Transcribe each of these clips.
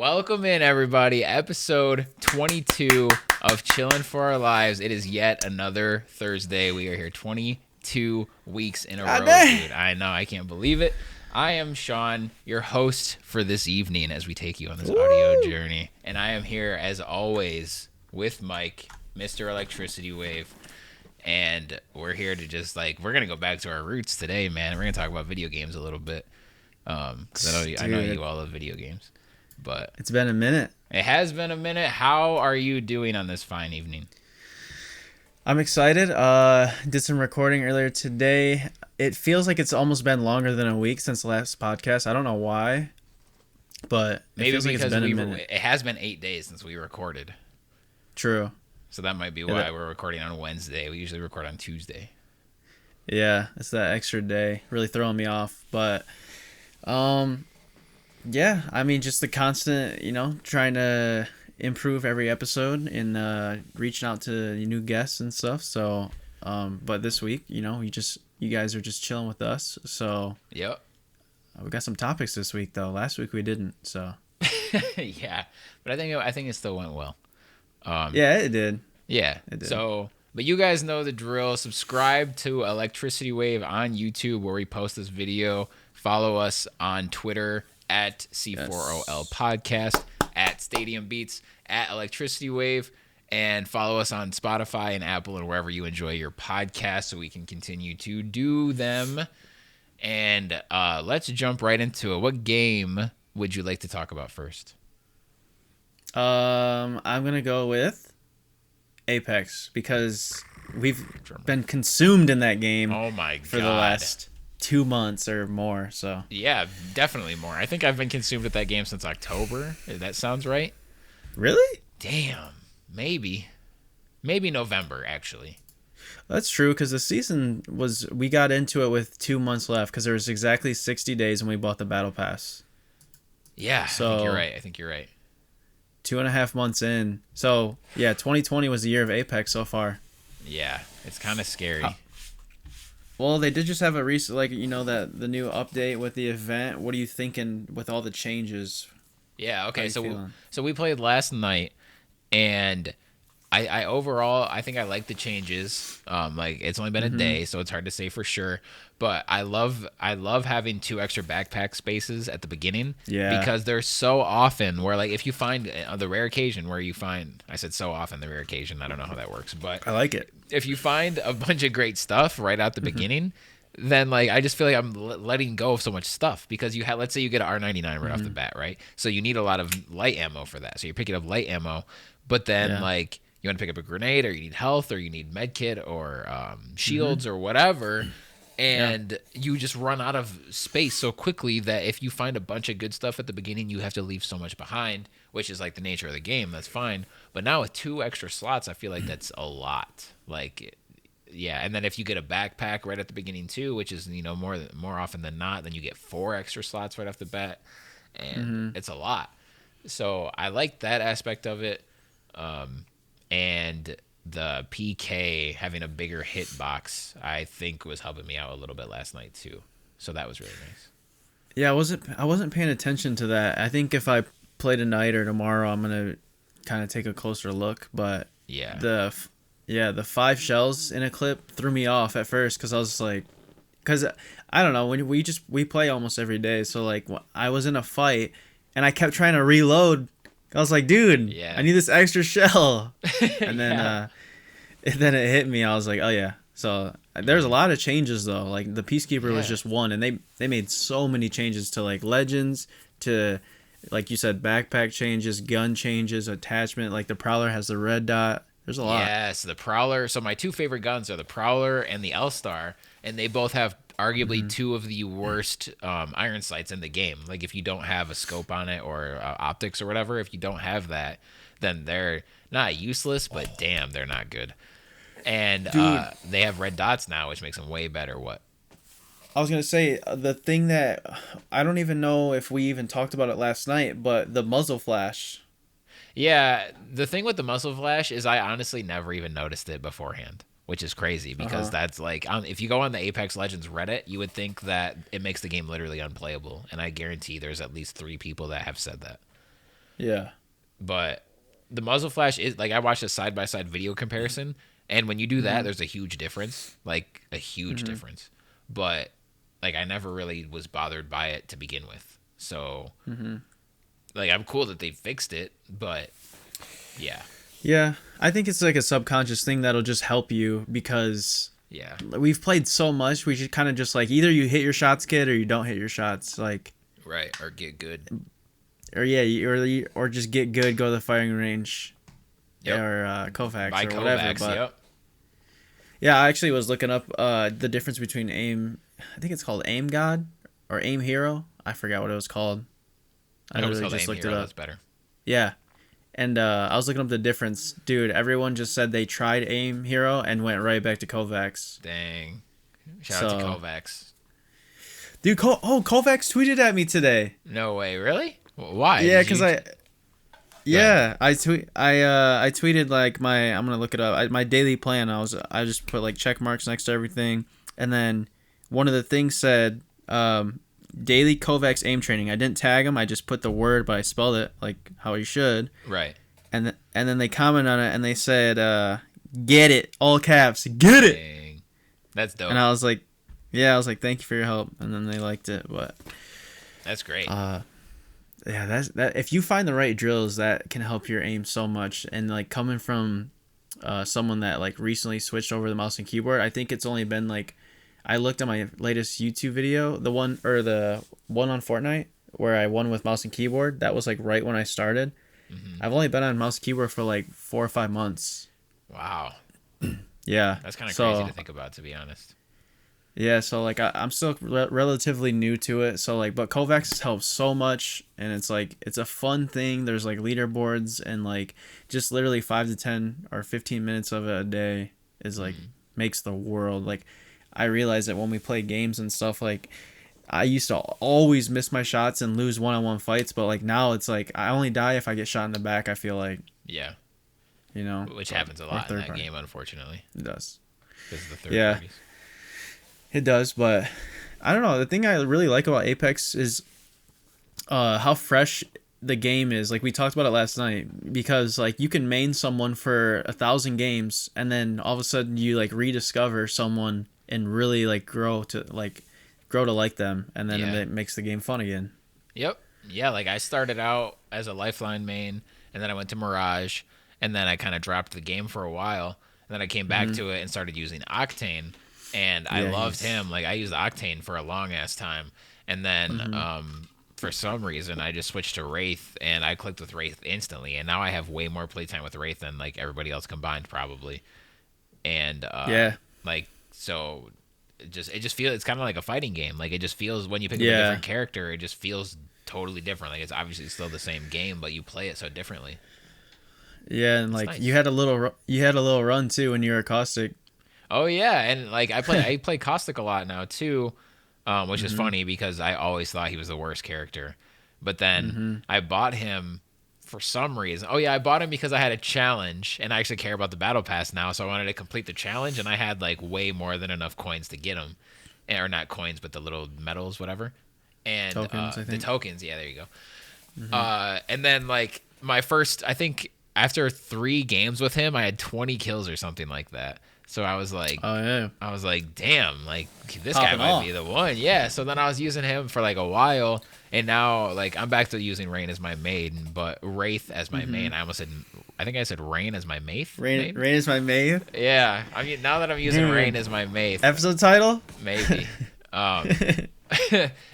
Welcome in, everybody. Episode 22 of Chillin for Our Lives. It is yet another Thursday. We are here 22 weeks in a row, dude. I know. I can't believe it. I am Sean, your host for this evening as we take you on this audio journey. And I am here, as always, with Mike, Mr. Electricity Wave. And we're here to just, we're going to go back to our roots today, man. We're going to talk about video games a little bit. Because I know you all love video games. But it's been a minute. It has been a minute. How are you doing on this fine evening? I'm excited. Did some recording earlier today. It feels like it's almost been longer than a week since the last podcast. I don't know why, but maybe it feels like it's been a minute. It has been 8 days since we recorded. True. So that might be why we're recording on Wednesday. We usually record on Tuesday. Yeah, it's that extra day. Really throwing me off. But, yeah, I mean, just the constant, trying to improve every episode and reaching out to new guests and stuff. So, but this week, you guys are just chilling with us. So, yep. We got some topics this week, though. Last week we didn't. So, yeah, but I think it still went well. Yeah, it did. Yeah. It did. So, but you guys know the drill. Subscribe to Electricity Wave on YouTube where we post this video. Follow us on Twitter at C4OL Podcast, at Stadium Beats, at Electricity Wave, and follow us on Spotify and Apple and wherever you enjoy your podcasts so we can continue to do them. And let's jump right into it. What game would you like to talk about first? I'm gonna go with Apex because we've been consumed in that game. Oh my god! For the last 2 months or more. So yeah, definitely more. I think I've been consumed with that game since October. That sounds right. Really? Damn. Maybe November actually. That's true because the season we got into it with 2 months left because there was exactly 60 days when we bought the battle pass. Yeah, so, I think you're right. 2.5 months in. So, yeah, 2020 was the year of Apex so far. Yeah, it's kind of scary. Well, they did just have a recent, that the new update with the event. What are you thinking with all the changes? Yeah, okay, so we played last night, and I overall, I think I like the changes. It's only been a day, so it's hard to say for sure. But I love having 2 extra backpack spaces at the beginning. Yeah. Because there's so often where, if you find the rare occasion where you find, I said so often, the rare occasion, I don't know how that works, but I like it. If you find a bunch of great stuff right out the beginning, then I just feel like I'm letting go of so much stuff because you have, let's say you get an R99 right off the bat, right? So you need a lot of light ammo for that. So you're picking up light ammo, but then you want to pick up a grenade or you need health or you need med kit or shields or whatever. And you just run out of space so quickly that if you find a bunch of good stuff at the beginning, you have to leave so much behind, which is the nature of the game. That's fine. But now with 2 extra slots, I feel like that's a lot. Yeah. And then if you get a backpack right at the beginning too, which is, more often than not, then you get 4 extra slots right off the bat. And it's a lot. So I like that aspect of it. And the PK having a bigger hitbox, I think, was helping me out a little bit last night too. So that was really nice. Yeah, I wasn't paying attention to that. I think if I play tonight or tomorrow, I'm gonna kind of take a closer look. But yeah, the 5 shells in a clip threw me off at first because I was because I don't know, when we play almost every day. So I was in a fight and I kept trying to reload. I was like, dude, I need this extra shell. And then then it hit me. I was like, oh, yeah. So there's a lot of changes, though. The Peacekeeper was just one. And they made so many changes to, Legends, to, like you said, backpack changes, gun changes, attachment. The Prowler has the red dot. There's a lot. Yes, the Prowler. So my 2 favorite guns are the Prowler and the L-Star. And they both have arguably 2 of the worst iron sights in the game. If you don't have a scope on it or optics or whatever, if you don't have that, then they're not useless, but damn, they're not good. And they have red dots now, which makes them way better. What? I was going to say, the thing that I don't even know if we even talked about it last night, but the muzzle flash. Yeah, the thing with the muzzle flash is I honestly never even noticed it beforehand. Which is crazy because that's if you go on the Apex Legends Reddit, you would think that it makes the game literally unplayable. And I guarantee there's at least 3 people that have said that. Yeah. But the muzzle flash is like I watched a side by side video comparison, and when you do that, there's a huge difference, like a huge difference. But like I never really was bothered by it to begin with, so like I'm cool that they fixed it, but yeah, Yeah, I think it's like a subconscious thing that'll just help you because yeah, we've played so much. We should kind of just like either you hit your shots, kid, or you don't hit your shots. Like, right, or get good. or yeah, or just get good, go to the firing range, Yep. or Kovacs By or whatever. Kovacs, But yep. yeah, I actually was looking up the difference between aim. I think it's called Aim God or Aim Hero. I forgot what it was called. I know it's literally called just Aim looked Hero, it up. that's better. Yeah, and I was looking up the difference, dude. Everyone just said they tried Aim Hero and went right back to Kovacs. Dang. Shout out to Kovacs. Dude, Kovacs tweeted at me today. No way, really? Why? Yeah, Did because you- I tweeted like I'm gonna look it up. My daily plan. I just put like check marks next to everything, and then one of the things said daily Kovacs aim training. I didn't tag him. I just put the word, but I spelled it like how you should. Right. And then they comment on it and they said get it, all caps, get it. Dang. That's dope. And I was like, yeah, thank you for your help. And then they liked it, but That's great. yeah, that if you find the right drills, that can help your aim so much. And like coming from someone that like recently switched over the mouse and keyboard, I think it's only been like I looked at my latest YouTube video, the one on Fortnite where I won with mouse and keyboard. That was like right when I started. I've only been on mouse and keyboard for like 4 or 5 months. Wow. Yeah, That's kind of so, crazy to think about, to be honest. Yeah, so like I'm still relatively new to it. So like, but Kovacs helps so much, and it's like it's a fun thing. There's like leaderboards, and like just literally 5 to 10 or 15 minutes of it a day is like makes the world. Like I realize that when we play games and stuff, like I used to always miss my shots and lose one-on-one fights, but like now it's like I only die if I get shot in the back. I feel like, Yeah. you know, Which happens a lot in third that party. game, unfortunately. It does. Because of the third Yeah. parties. It does, but I don't know. The thing I really like about Apex is how fresh the game is. Like we talked about it last night, because like you can main someone for 1,000 games, and then all of a sudden you like rediscover someone and really like grow to like them, and then Yeah. it makes the game fun again. Yep. Yeah, like I started out as a Lifeline main, and then I went to Mirage, and then I kind of dropped the game for a while, and then I came back to it and started using Octane, and I Yeah, loved he's- him. Like I used Octane for a long ass time, and then for some reason I just switched to Wraith, and I clicked with Wraith instantly, and now I have way more playtime with Wraith than like everybody else combined probably, and Yeah. like so. It just feels, it's kind of like a fighting game. Like it just feels, when you pick up a Yeah. different character, it just feels totally different. Like it's obviously still the same game, but you play it so differently. Yeah, and like nice. you had a little run too when you were Caustic. Oh yeah, and like I play Caustic a lot now too, which is funny because I always thought he was the worst character, but then I bought him for some reason. Oh yeah, I bought him because I had a challenge, and I actually care about the battle pass now, so I wanted to complete the challenge, and I had like way more than enough coins to get him, or not coins, but the little medals, whatever, and Tokens, I the think. tokens. Yeah, there you go. And then like my first, I think after 3 games with him, I had 20 kills or something like that. So I was like, Oh yeah. I was like, damn, like this guy Popping might off. be the one. Yeah. So then I was using him for like a while, and now like I'm back to using Wrain as my main, but Wraith as my main. I think I said Wrain as my Maith. Rain main? is my Maith. Yeah. I mean, now that I'm using Hmm. Wrain as my Maith, Episode title. maybe.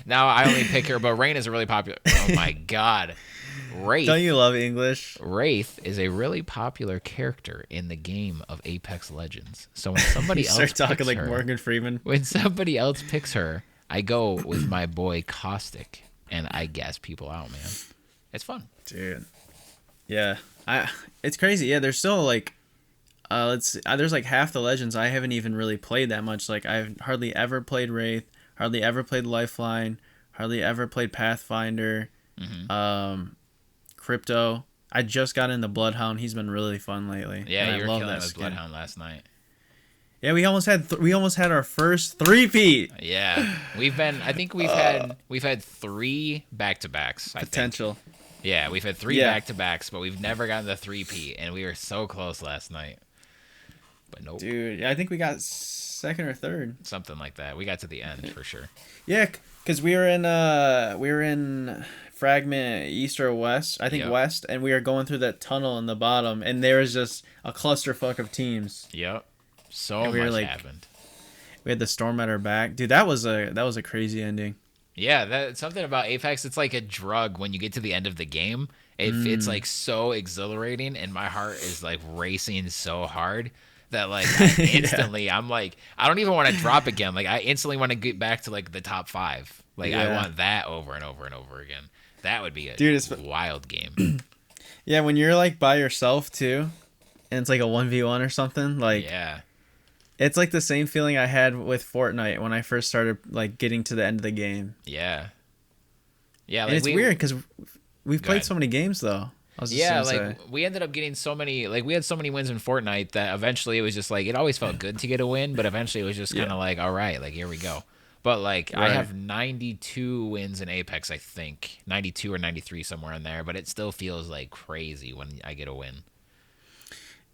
Now I only pick her, but Wrain is a really popular. Oh my god, Wraith. Don't you love English? Wraith is a really popular character in the game of Apex Legends. So when somebody You else start talking picks like her, Morgan Freeman. when somebody else picks her, I go with my boy Caustic, and I gas people out, man. It's fun. Dude. Yeah. It's crazy. Yeah, there's still like there's like half the legends I haven't even really played that much. Like I've hardly ever played Wraith, hardly ever played Lifeline, hardly ever played Pathfinder, Crypto. I just got into Bloodhound. He's been really fun lately. Yeah, and you I were love killing that with skin. Bloodhound last night. Yeah, we almost had our first three-peat Yeah, I think we've had 3 back-to-backs. I think. potential. Yeah, we've had three Yeah, back-to-backs, but we've never gotten the three-peat, and we were so close last night. But nope. dude. I think we got second or third. Something like that. We got to the end for sure. Yeah, because we were in fragment east or west. I think Yep. west, and we were going through that tunnel in the bottom, and there was just a clusterfuck of teams. Yep. So And we were much like, happened. we had the storm at our back, dude. That was a crazy ending. Yeah, that something about Apex. It's like a drug when you get to the end of the game. It's like so exhilarating, and my heart is like racing so hard that like I instantly I'm like I don't even want to drop again. Like I instantly want to get back to like the top 5. Like I Yeah. want that over and over and over again. That would be a Dude, it's wild game. yeah, when you're like by yourself too, and it's like a 1v1 or something, like Yeah. it's like the same feeling I had with Fortnite when I first started like getting to the end of the game. Yeah. Yeah, And like it's weird because we've Go played ahead. so many games though. I was just Yeah, gonna like say. we ended up getting so many, like we had so many wins in Fortnite that eventually it was just like it always felt good to get a win, but eventually it was just Yeah. kind of like, all right, like here we go. But like I Right. have 92 wins in Apex, I think 92 or 93 somewhere in there, but it still feels like crazy when I get a win.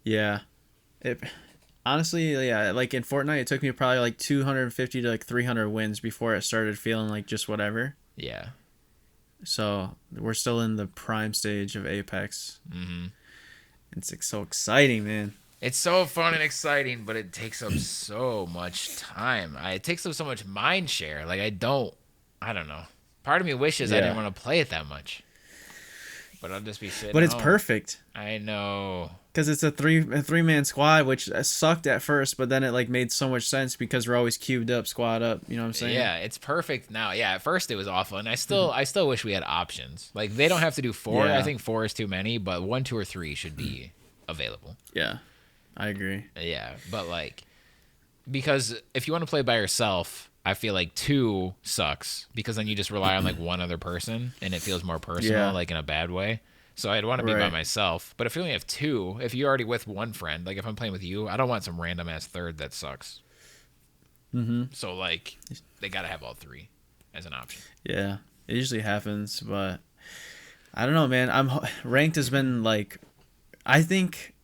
Yeah. It honestly, yeah, like in Fortnite, it took me probably like 250 to like 300 wins before it started feeling like just whatever. Yeah. So we're still in the prime stage of Apex. Hmm. It's like, so exciting, man. It's so fun and exciting, but it takes up so much time. It takes up so much mind share. Like I don't know. Part of me wishes I Yeah. didn't want to play it that much. But I'll just be sitting But it's home. perfect I know. because it's a three-man squad, which sucked at first, but then it like made so much sense because we're always cubed up, squad up. You know what I'm saying? Yeah, it's perfect now. Yeah, at first it was awful, and I still wish we had options. Like they don't have to do 4. Yeah. I think 4 is too many, but 1, 2, or 3 should be available. Yeah, I agree. Yeah, but like because if you want to play by yourself, I feel like 2 sucks because then you just rely on like one other person, and it feels more personal, Yeah. like in a bad way. So I'd want to be by Right. myself. But if you only have 2, if you're already with one friend, like if I'm playing with you, I don't want some random ass third that sucks. Mm-hmm. So like they gotta have all 3 as an option. Yeah, it usually happens, but I don't know, man. Ranked has been like, I think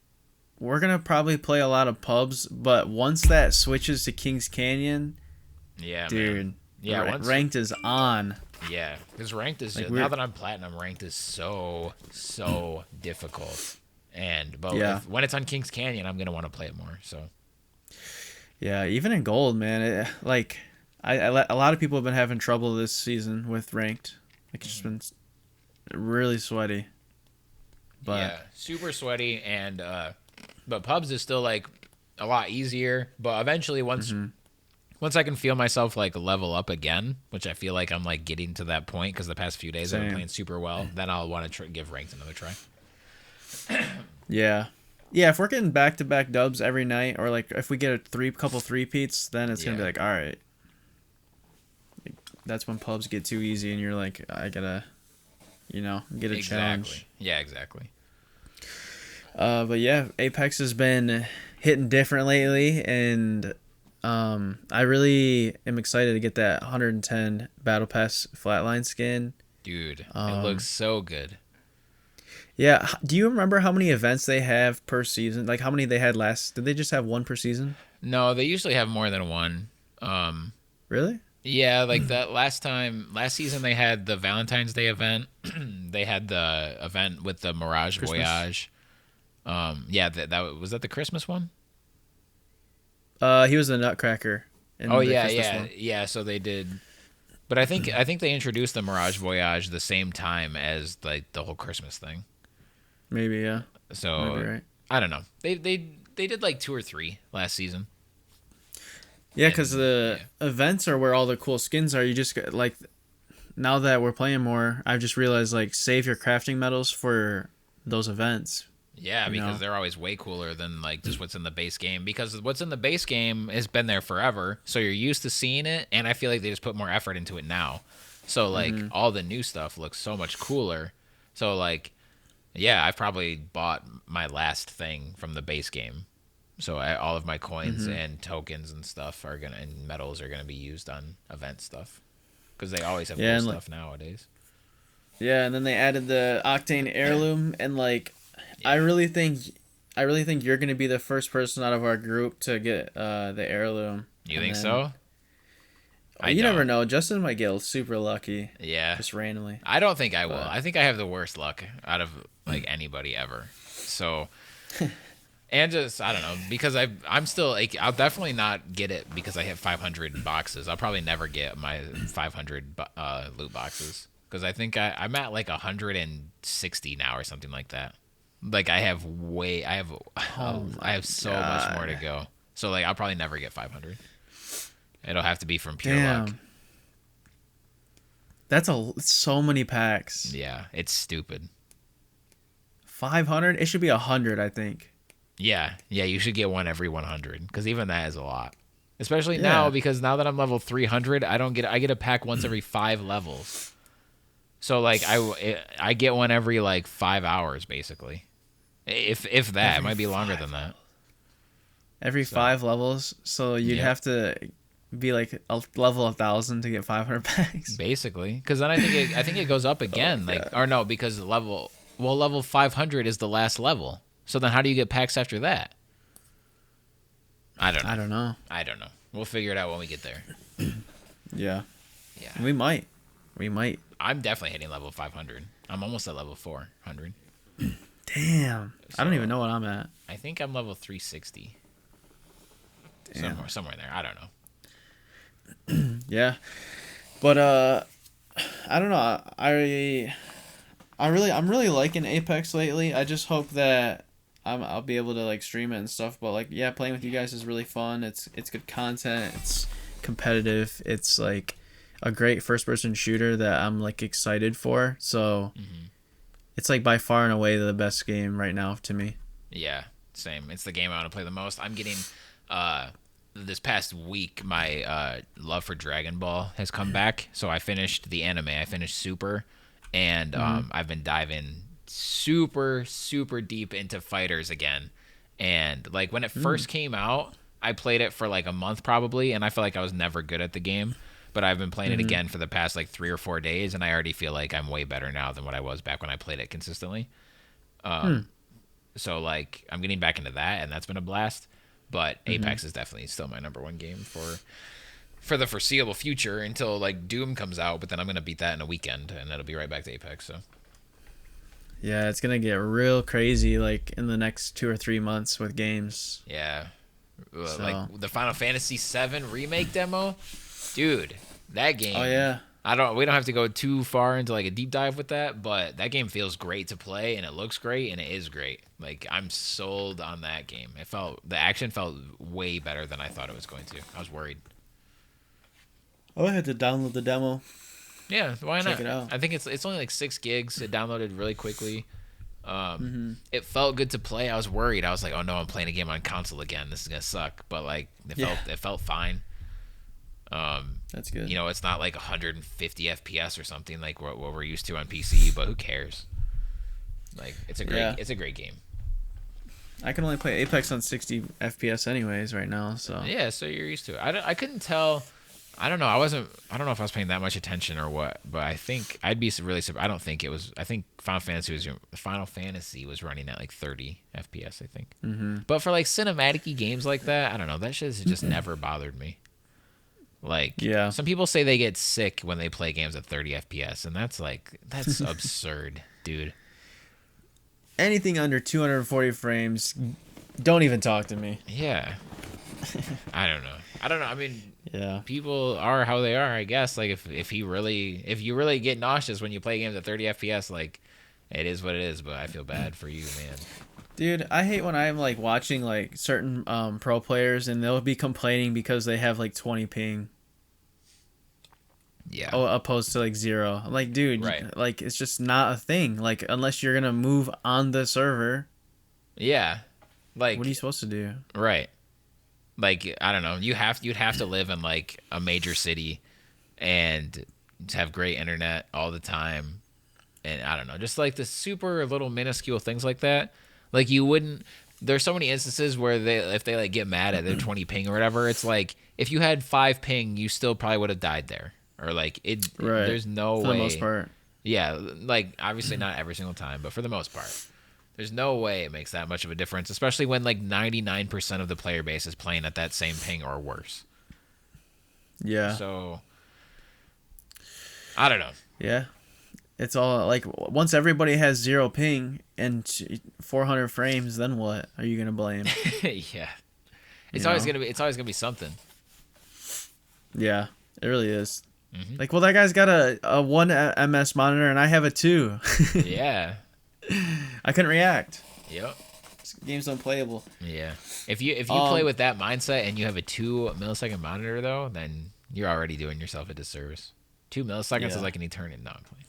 we're gonna probably play a lot of pubs, but once that switches to Kings Canyon, Yeah, dude, man. Yeah, once, ranked is on. yeah, because ranked is Like, just, we're- now that I'm platinum, ranked is so difficult. But Yeah. when it's on Kings Canyon, I'm gonna want to play it more. So Yeah, even in gold, man. Like, a lot of people have been having trouble this season with ranked. Like, it's just been really sweaty. But yeah, super sweaty, and but pubs is still like a lot easier. But eventually, once I can feel myself like level up again, which I feel like I'm like getting to that point because the past few days I've been Same. playing super well, then I'll want to give ranked another try. yeah. Yeah, if we're getting back-to-back dubs every night, or like if we get a couple three-peats, then it's gonna be Yeah. like, all right. Like, that's when pubs get too easy, and you're like, I gotta, get a challenge. Yeah, exactly. But yeah, Apex has been hitting different lately, and I really am excited to get that 110 Battle Pass Flatline skin. Dude, it Um, looks so good. Yeah, do you remember how many events they have per season? Like how many they had last? Did they just have one per season? No, they usually have more than one. Really? Yeah, like that last season they had the Valentine's Day event. They had the event with the Mirage Christmas. Voyage. Yeah, that was that the Christmas one? He was the Nutcracker. In Oh the yeah, Christmas yeah, one. yeah. So they did, but I think they introduced the Mirage Voyage the same time as like the whole Christmas thing. Maybe, yeah. So Maybe, right. I don't know. They did like 2 or 3 last season. Yeah, because the yeah. events are where all the cool skins are. You just like, now that we're playing more, I've just realized like save your crafting medals for those events. Yeah, You because know? they're always way cooler than like just what's in the base game. Because what's in the base game has been there forever, so you're used to seeing it, and I feel like they just put more effort into it now. So like all the new stuff looks so much cooler. So like, yeah, I've probably bought my last thing from the base game. So all of my coins and tokens and stuff and medals are gonna be used on event stuff because they always have Yeah, cool and, stuff nowadays. Yeah, and then they added the Octane heirloom, and like, I Yeah. really think, I really think you're gonna be the first person out of our group to get the heirloom, You and think then so? I you never don't. know. Justin might get super lucky, Yeah. just randomly. I don't think I will. But I think I have the worst luck out of like anybody ever. So, and just I don't know because I'm still like I'll definitely not get it because I hit 500 boxes. I'll probably never get my 500 loot boxes because I think I'm at like 160 now or something like that. Like oh I my have so much more to god, go. So like I'll probably never get 500. It'll have to be from pure luck. damn, that's so many packs. Yeah, it's stupid. 500. It should be 100, I think. Yeah, yeah, you should get one every 100 because even that is a lot. Especially now Yeah, because now that I'm level 300, I get a pack once every 5 levels. So like I get one every like 5 hours basically. If that, it every might be longer five, than that. every So 5 levels. So you'd yep, have to be like a level 1,000 to get 500 packs. basically. Because then I think it goes up Oh my again. Like god. or no, because level 500 is the last level. So then how do you get packs after that? I don't I know. don't know. I don't know. We'll figure it out when we get there. Yeah, Yeah. we might. We might. I'm definitely hitting level 500. I'm almost at level 400. Damn. I don't So even know what I'm at. I think I'm level 360. Damn. Somewhere in there. I don't know. Yeah. But I don't know. I'm really liking Apex lately. I just hope that I'll be able to like stream it and stuff. But like, yeah, playing with you guys is really fun. It's good content. It's competitive. It's like a great first person shooter that I'm like excited for. So Hmm. it's like by far and away the best game right now to me. Yeah, same. It's the game I want to play the most. I'm getting, this past week, my love for Dragon Ball has come back. So I finished the anime. I finished Super, and Mm-hmm. I've been diving super, super deep into fighters again. And like when it Mm. first came out, I played it for like a month probably, and I felt like I was never good at the game. But I've been playing it Mm-hmm. again for the past like 3 or 4 days, and I already feel like I'm way better now than what I was back when I played it consistently. Hmm. So like I'm getting back into that, and that's been a blast. But Mm-hmm. Apex is definitely still my number one game for the foreseeable future until like Doom comes out. But then I'm gonna beat that in a weekend, and it'll be right back to Apex. So Yeah, it's gonna get real crazy like in the next 2 or 3 months with games. yeah, like So. the Final Fantasy VII remake demo, dude. That Oh game. yeah. We don't have to go too far into like a deep dive with that, but that game feels great to play and it looks great and it is great. Like I'm sold on that game. The action felt way better than I thought it was going to. I was worried. Oh, I had to download the demo. Yeah, why Check not? it out. I think it's only like 6 gigs. It downloaded really quickly. Mm-hmm. It felt good to play. I was worried. I was like, oh no, I'm playing a game on console again. This is gonna suck. But like Yeah, it felt fine. that's good. You know, it's not like 150 FPS or something like what we're used to on PC. But who cares? Like Yeah, it's a great game. I can only play Apex on 60 FPS anyways right now. So Yeah, so you're used to it. I couldn't tell. I don't know. I don't know if I was paying that much attention or what. But I think I'd be really surprised. I don't think it was. I think Final Fantasy was running at like 30 FPS. I think. mm-hmm. But for like cinematic games like that, I don't know. That shit has just never bothered me. Like Yeah, some people say they get sick when they play games at 30 FPS, and that's absurd, dude. anything under 240 frames, don't even talk to me. Yeah, I don't know. I don't know. I mean, Yeah, people are how they are, I guess. Like if you really get nauseous when you play games at 30 FPS, like it is what it is. But I feel bad for you, man. dude, I hate when I'm like watching like certain pro players and they'll be complaining because they have like 20 ping. Yeah. Oh, opposed to like 0. I'm like, dude, Right. like it's just not a thing. Like unless you're gonna move on the server, Yeah. what are you Like supposed to do? right. Like I don't know. You'd have to live in like a major city and have great internet all the time. And I don't know, just like the super little minuscule things like that. Like you wouldn't. There's so many instances where if they like get mad at their 20 ping or whatever, it's like if you had 5 ping, you still probably would have died there. Or like Right. there's no For the most way. part. Yeah, like obviously not every single time, but for the most part. There's no way it makes that much of a difference, especially when like 99% of the player base is playing at that same ping or worse. Yeah. So I don't know. Yeah. It's all like once everybody has 0 ping and 400 frames, then what are you gonna blame? Yeah. It's You always know? gonna be something. Yeah, it really is. Mhm. Like, well, that guy's got a 1 ms monitor and I have a 2. Yeah. I couldn't react. Yep. This game's unplayable. Yeah. If you play with that mindset and you have a 2 millisecond monitor though, then you're already doing yourself a disservice. 2 milliseconds Yeah. is like an eternity. No, I'm playing.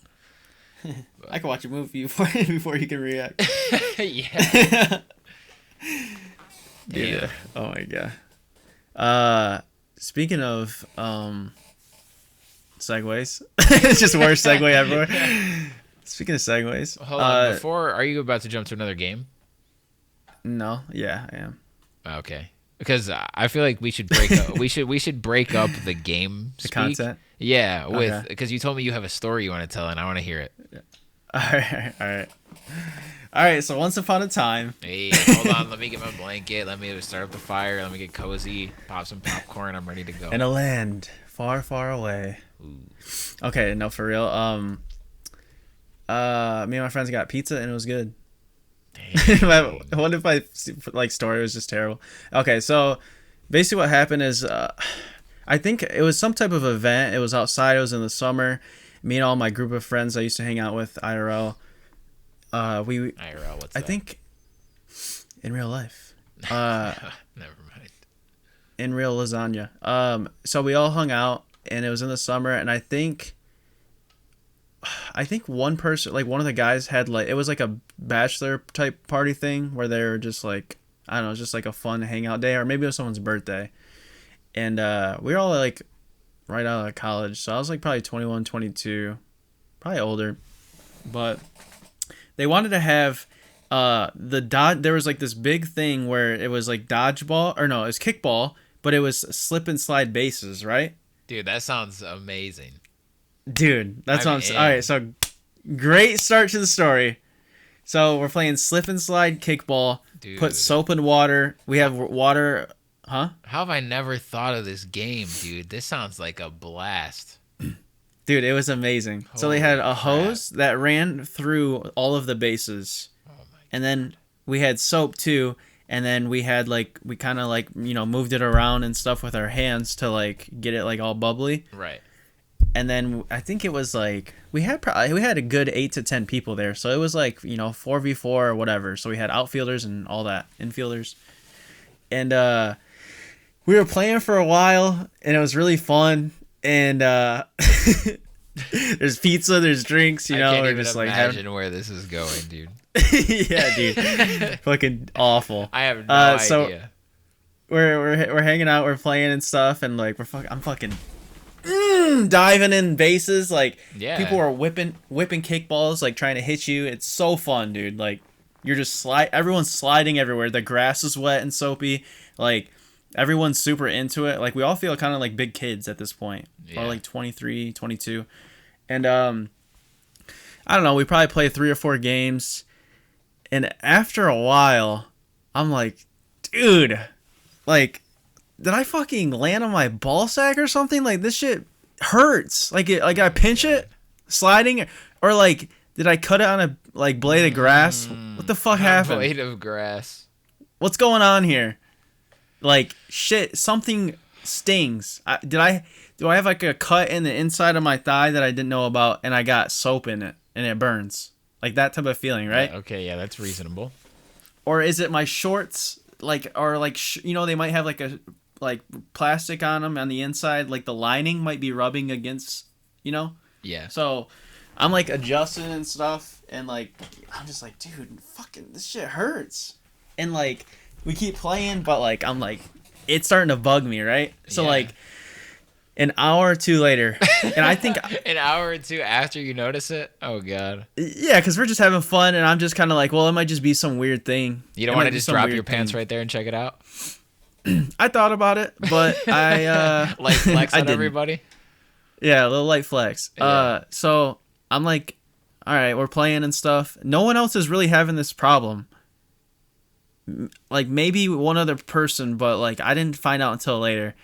I can watch a movie before you can react. Yeah. Yeah. Oh my god. Speaking of segues, it's just worst segue ever. Speaking of segues, Hold on. Are you about to jump to another game? no, yeah, I am. Okay. Because I feel like we should break up. we should break up the game The speak. content. Yeah, Okay. because you told me you have a story you want to tell and I want to hear it. All right. So once upon a time, Hey, hold on. Let me get my blanket. Let me start up the fire. Let me get cozy. Pop some popcorn. I'm ready to go. in a land far, far away. Ooh. Okay, no, for real. Me and my friends got pizza and it was good. What if my like story was just terrible? Okay, so basically what happened is I think it was some type of event. It was outside. It was in the summer. Me and all my group of friends I used to hang out with IRL. We IRL, what's I that? think in real life. Never mind. In real lasagna. So we all hung out and it was in the summer and I think one person, like one of the guys had like, it was like a bachelor type party thing where they were just like, I don't know, just like a fun hangout day, or maybe it was someone's birthday. And we were all like right out of college. So I was like probably 21, 22, probably older. But they wanted to have there was like this big thing where it was like dodgeball, or no, it was kickball, but it was slip and slide bases, right? Dude, that sounds amazing. Dude, that's I'm what I'm saying. in. All right, so great start to the story. So we're playing slip and slide kickball. Dude. Put soap and water. We have water. Huh? How have I never thought of this game, dude? This sounds like a blast. Dude, it was amazing. So they Holy had a crap. hose that ran through all of the bases. Oh my. And then we had soap too. And then we had like, we kind of like, moved it around and stuff with our hands to like get it like all bubbly. Right. And then I think it was like we had a good 8 to 10 people there, so it was like 4v4 or whatever. So we had outfielders and all that, infielders, and we were playing for a while, and it was really fun. And there's pizza, there's drinks, I can't we're even just like imagine where this is going, dude. yeah, dude, fucking awful. I have no so idea. we're hanging out, we're playing and stuff, and like I'm fucking. Diving in bases, like Yeah. people are whipping kickballs, like trying to hit you. It's so fun, dude. Like you're just everyone's sliding everywhere. The grass is wet and soapy. Like everyone's super into it. Like we all feel kind of like big kids at this point, Yeah. or like 23, 22. And I don't know. We probably play 3 or 4 games, and after a while, I'm like, dude, like. Did I fucking land on my ball sack or something? Like this shit hurts. Like I pinch it, sliding, or like did I cut it on a like blade of grass? What the fuck happened? Blade of grass. What's going on here? Like shit, something stings. Do I have like a cut in the inside of my thigh that I didn't know about, and I got soap in it and it burns? Like that type of feeling, right? Okay, yeah, that's reasonable. Or is it my shorts? Like, or like they might have like a plastic on them on the inside, like the lining might be rubbing against, Yeah. So I'm like adjusting and stuff, and like I'm just like, dude, fucking this shit hurts. And like we keep playing, but like I'm like it's starting to bug me, right? So Yeah. like an hour or two later, and I think An hour or two after you notice it? Oh god. yeah, because we're just having fun, and I'm just kind of like, well, it might just be some weird thing. You don't It want might to be just some drop weird your pants thing. right there and check it out? I thought about it, but I Like flex I on didn't. everybody? Yeah, a little light flex. Yeah. So I'm like all right, we're playing and stuff. No one else is really having this problem. Like maybe one other person, but like I didn't find out until later.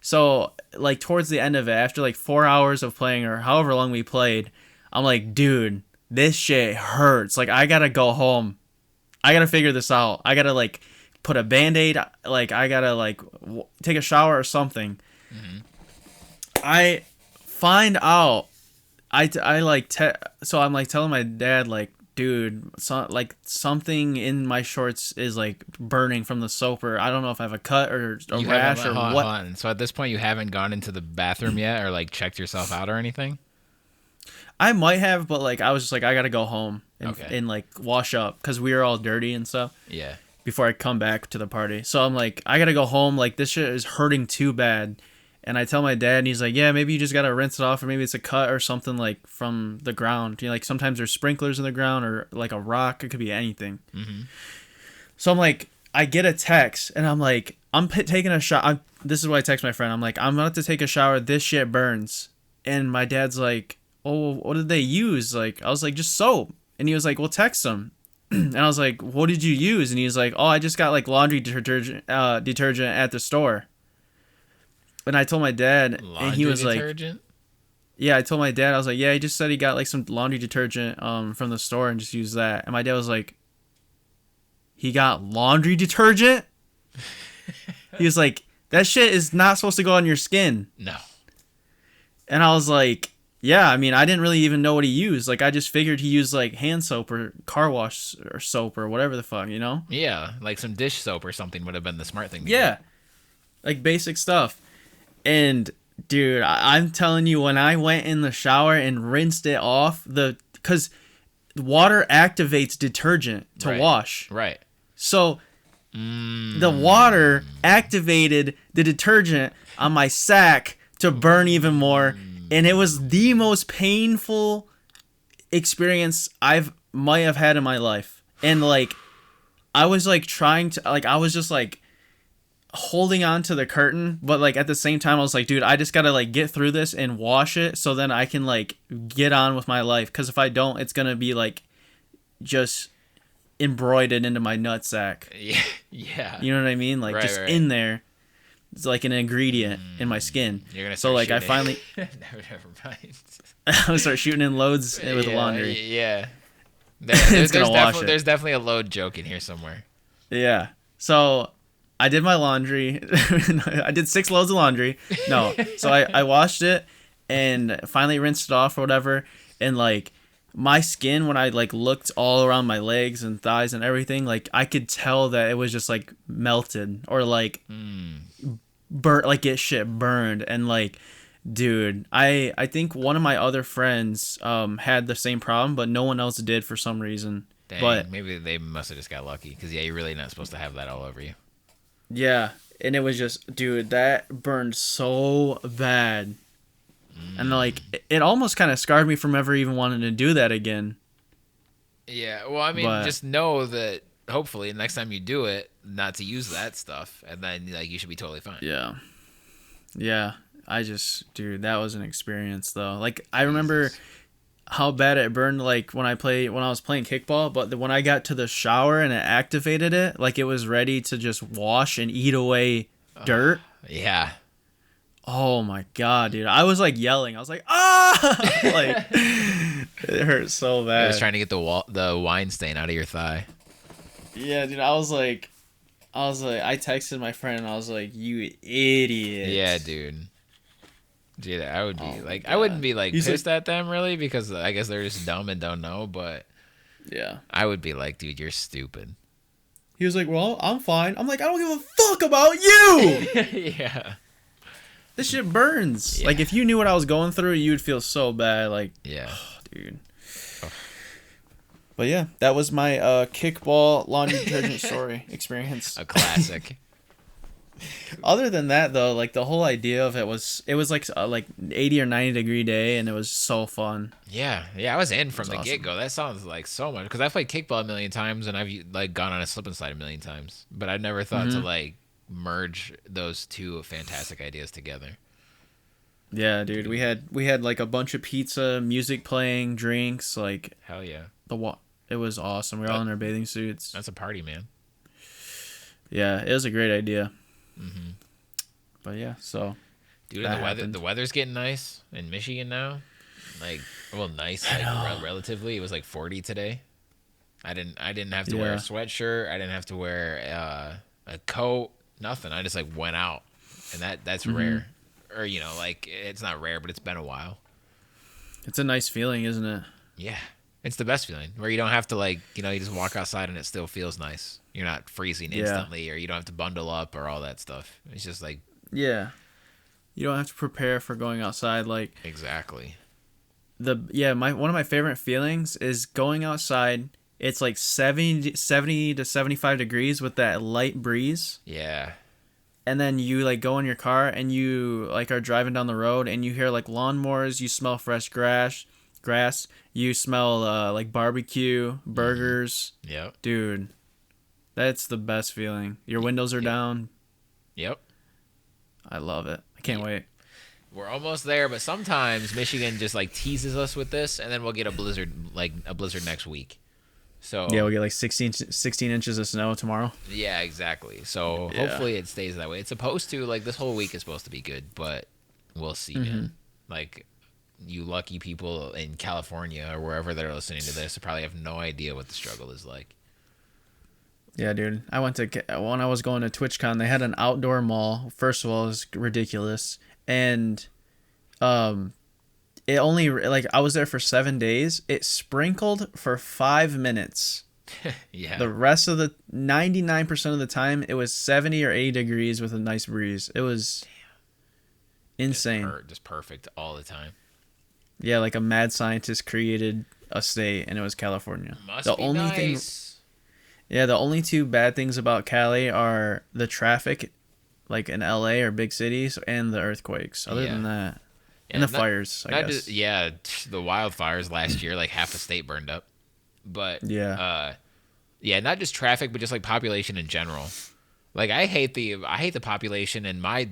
So like towards the end of it, after like 4 hours of playing or however long we played, I'm like, dude, this shit hurts. Like I gotta go home. I gotta figure this out. I gotta like put a band-aid. Like I gotta like take a shower or something. I find out. I like so I'm like telling my dad like, dude, like something in my shorts is like burning from the soap, or I don't know if I have a cut or a rash or what. Hold on. So at this point, you haven't gone into the bathroom yet, or like checked yourself out or anything? I might have, but like I was just like I gotta go home and, Okay. and like wash up because we were all dirty and stuff Yeah. before I come back to the party. So I'm like I gotta go home. Like this shit is hurting too bad. And I tell my dad, and he's like, yeah, maybe you just gotta rinse it off, or maybe it's a cut or something like from the ground. You know, like sometimes there's sprinklers in the ground or like a rock. It could be anything. So I'm like, I get a text, and I'm like, taking a shot. This is why I text my friend. I'm like, I'm about to take a shower. This shit burns. And my dad's like, oh, what did they use? Like, I was like, just soap. And he was like, well, text them. And I was like, what did you use? And he was like, oh, I just got like laundry detergent at the store. And I told my dad, and he was detergent? like, yeah, I told my dad, I was like, yeah, he just said he got like some laundry detergent from the store and just used that. And my dad was like, he got laundry detergent? He was like, that shit is not supposed to go on your skin. No. And I was like, yeah, I mean, I didn't really even know what he used. Like, I just figured he used like hand soap or car wash or soap or whatever the fuck, you know? Yeah, like some dish soap or something would have been the smart thing to Yeah. Like basic stuff. And dude, I'm telling you, when I went in the shower and rinsed it off, because water activates detergent to wash. Right. So the water activated the detergent on my sack to burn even more. And it was the most painful experience might have had in my life. And like, I was like trying to, like, I was just like, holding on to the curtain, but like at the same time I was like, dude, I just gotta like get through this and wash it so then I can like get on with my life, because if I don't, it's gonna be like just embroidered into my nutsack. Yeah. You know what I mean? Like just in there. It's like an ingredient in my skin. You're gonna so like I finally never mind. I'm gonna start shooting in loads with laundry. Yeah. There's definitely a load joke in here somewhere. Yeah. So I did my laundry. I did 6 loads of laundry. No. So I washed it and finally rinsed it off or whatever. And like my skin, when I like looked all around my legs and thighs and everything, like I could tell that it was just like melted or like burnt, like it shit burned. And like, dude, I think one of my other friends had the same problem, but no one else did for some reason. Dang, but maybe they must have just got lucky, because yeah, you're really not supposed to have that all over you. Yeah, and it was just, dude, that burned so bad. And like, it almost kind of scarred me from ever even wanting to do that again. Yeah, well, I mean, just know that hopefully next time you do it, not to use that stuff, and then like you should be totally fine. Yeah. Yeah, dude, that was an experience though. Like, I remember how bad it burned like when I was playing kickball, but when I got to the shower and it activated it, like it was ready to just wash and eat away dirt. Yeah. Oh my god, dude. I was like yelling. I was like, ah! Like, it hurt so bad. I was trying to get the wine stain out of your thigh. Yeah, dude, I I texted my friend and I was like, you idiot. Yeah, dude. Dude, I would be I wouldn't be like pissed at them really, because I guess they're just dumb and don't know, but yeah, I would be like, dude, you're stupid. He was like, well, I'm fine. I'm like, I don't give a fuck about you. Yeah. This shit burns. Yeah. Like, if you knew what I was going through, you'd feel so bad. Like, yeah, oh, dude. Oh. But yeah, that was my kickball laundry detergent story experience. A classic. Other than that, though, like the whole idea of it was like 80 or 90 degree day, and it was so fun. Yeah, I was in from the get go. That sounds like so much, because I've played kickball a million times and I've like gone on a slip and slide a million times, but I never thought to like merge those two fantastic ideas together. Yeah, dude. We had like a bunch of pizza, music playing, drinks, like Hell yeah. it was awesome. We were all That, in our bathing suits. that's a party, man. Yeah, it was a great idea. Hmm. But yeah, so Dude, and that happened. the weather's getting nice in Michigan now. Like, well, nice, like relatively. It was like 40 today. I didn't have to wear a Yeah. sweatshirt. I didn't have to wear a coat. Nothing. I just like went out, and that's Hmm. rare. Or like it's not rare, but it's been a while. It's a nice feeling, isn't it? Yeah, it's the best feeling where you don't have to like you just walk outside and it still feels nice. You're not freezing Yeah. instantly, or you don't have to bundle up or all that stuff. It's just like Yeah. You don't have to prepare for going outside. Like exactly. my one of my favorite feelings is going outside. It's like 70 to 75 degrees with that light breeze. Yeah. And then you like go in your car and you like are driving down the road and you hear like lawnmowers, you smell fresh grass, you smell like barbecue, Hmm. burgers. Yep. Dude, that's the best feeling. Your windows are Yep. down. Yep. I love it. I can't wait. We're almost there, but sometimes Michigan just like teases us with this, and then we'll get a blizzard next week. Yeah, So we'll get like 16 inches of snow tomorrow. yeah, exactly. So Yeah. hopefully it stays that way. It's supposed to like this whole week is supposed to be good, but we'll see, Hmm. man. Like you lucky people in California or wherever that are listening to this probably have no idea what the struggle is like. Yeah, dude. When I was going to TwitchCon, they had an outdoor mall. First of all, it was ridiculous. And um it only like I was there for 7 days. It sprinkled for 5 minutes. Yeah, The rest of the 99% of the time it was 70 or 80 degrees with a nice breeze. It was insane. just perfect all the time. Yeah, like a mad scientist created a state and it was California. Must The be only thing nice. Yeah, the only two bad things about Cali are the traffic like in LA or big cities and the earthquakes. Other Yeah. than that, and Yeah, the fires, I not guess. just yeah, the wildfires last year, like half the state burned up. But Yeah. yeah, not just traffic, but just like population in general. Like I hate the population in my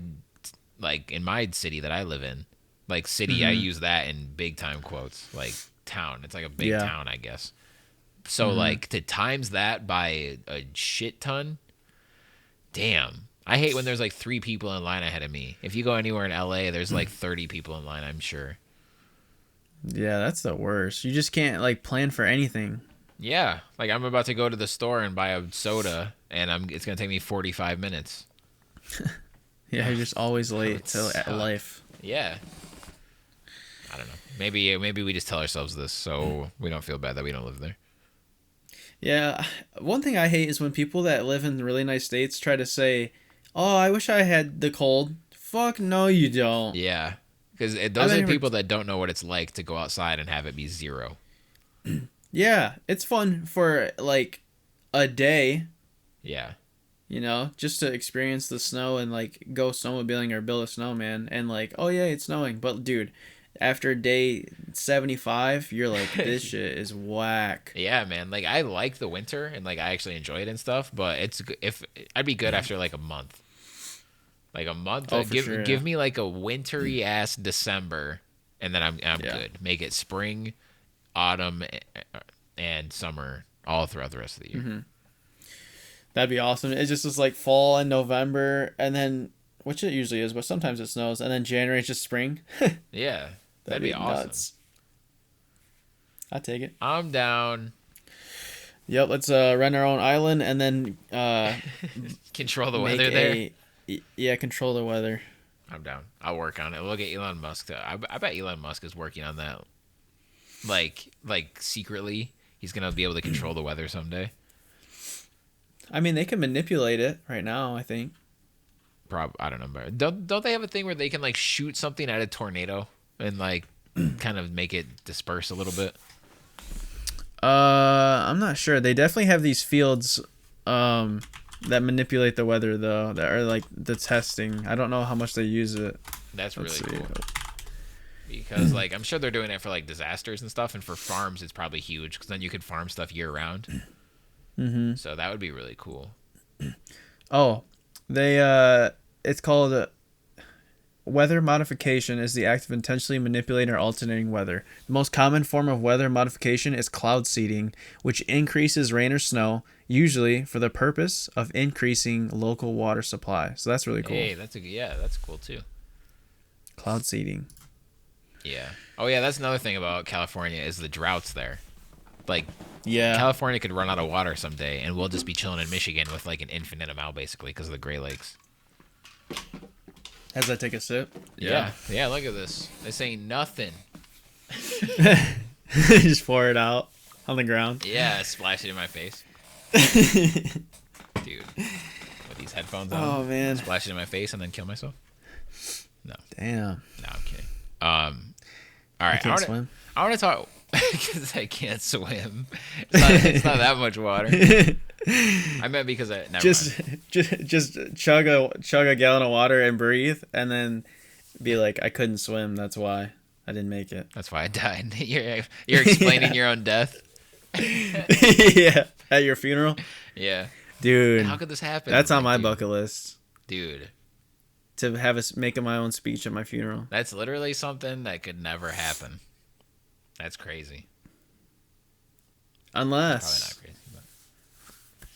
city that I live in. Like city, I Mhm. use that in big time quotes. Like town, it's like a big Yeah. town, I guess. So Mhm. like to times that by a shit ton, damn. I hate when there's like 3 people in line ahead of me. If you go anywhere in LA, there's like 30 people in line, I'm sure. Yeah, that's the worst. You just can't like plan for anything. Yeah, like I'm about to go to the store and buy a soda, and it's gonna take me 45 minutes. Yeah, you're just always That late would to suck. life. Yeah, I don't know. Maybe we just tell ourselves this so we don't feel bad that we don't live there. Yeah, one thing I hate is when people that live in really nice states try to say, "Oh, I wish I had the cold." Fuck no, you don't. Yeah, because I've those are been the here. people that don't know what it's like to go outside and have it be 0. Yeah, it's fun for like a day, Yeah, just to experience the snow and like go snowmobiling or build a snowman and like, oh yeah, it's snowing. But dude, after day 75, you're like, this shit is whack. yeah, man. Like I like the winter and like I actually enjoy it and stuff, but if I'd be good after like a month. Like a month, Oh, for give sure. give Yeah. me like a wintry ass December, and then I'm Yeah. good. Make it spring, autumn, and summer all throughout the rest of the year. Hmm. That'd be awesome. It just is like fall and November, and then which it usually is, but sometimes it snows, and then January is just spring. Yeah, That'd that'd be be awesome. nuts. I take it. I'm down. Yep. Let's rent our own island and then Control the make weather there. yeah, control the weather. I'm down. I'll work on it. We'll get Elon Musk to. I bet Elon Musk is working on that. Like secretly, he's gonna be able to control the weather someday. I mean, they can manipulate it right now, I think. I don't know. But don't they have a thing where they can like shoot something at a tornado and like kind of make it disperse a little bit? I'm not sure. They definitely have these fields that manipulate the weather though, that are like the testing. I don't know how much they use it. That's Let's really see. cool because like I'm sure they're doing it for like disasters and stuff, and for farms it's probably huge because then you could farm stuff year round. Mm-hmm. So that would be really cool. Oh, they it's called weather modification is the act of intentionally manipulating or alternating weather. The most common form of weather modification is cloud seeding, which increases rain or snow, usually for the purpose of increasing local water supply. So that's really cool. Hey, that's cool too. Cloud seeding. Yeah. Oh yeah, that's another thing about California is the droughts there. Like, Yeah. California could run out of water someday, and we'll just be chilling in Michigan with like an infinite amount, basically, because of the Great Lakes. Has that take a sip? Yeah. Look at this. This ain't nothing. Just pour it out on the ground. Yeah, splash it in my face, dude. With these headphones on. Oh man. Splash it in my face and then kill myself. No. Damn. No, I'm kidding. All right. I can't swim. I want to talk because I can't swim. It's not that much water. I meant because I never mind. Just chug a gallon of water and breathe, and then be like, I couldn't swim. That's why I didn't make it. That's why I died. You're explaining your own death. Yeah, at your funeral. Yeah, dude. How could this happen? That's on my bucket list, dude. To have us making my own speech at my funeral. That's literally something that could never happen. That's crazy. Unless. Probably not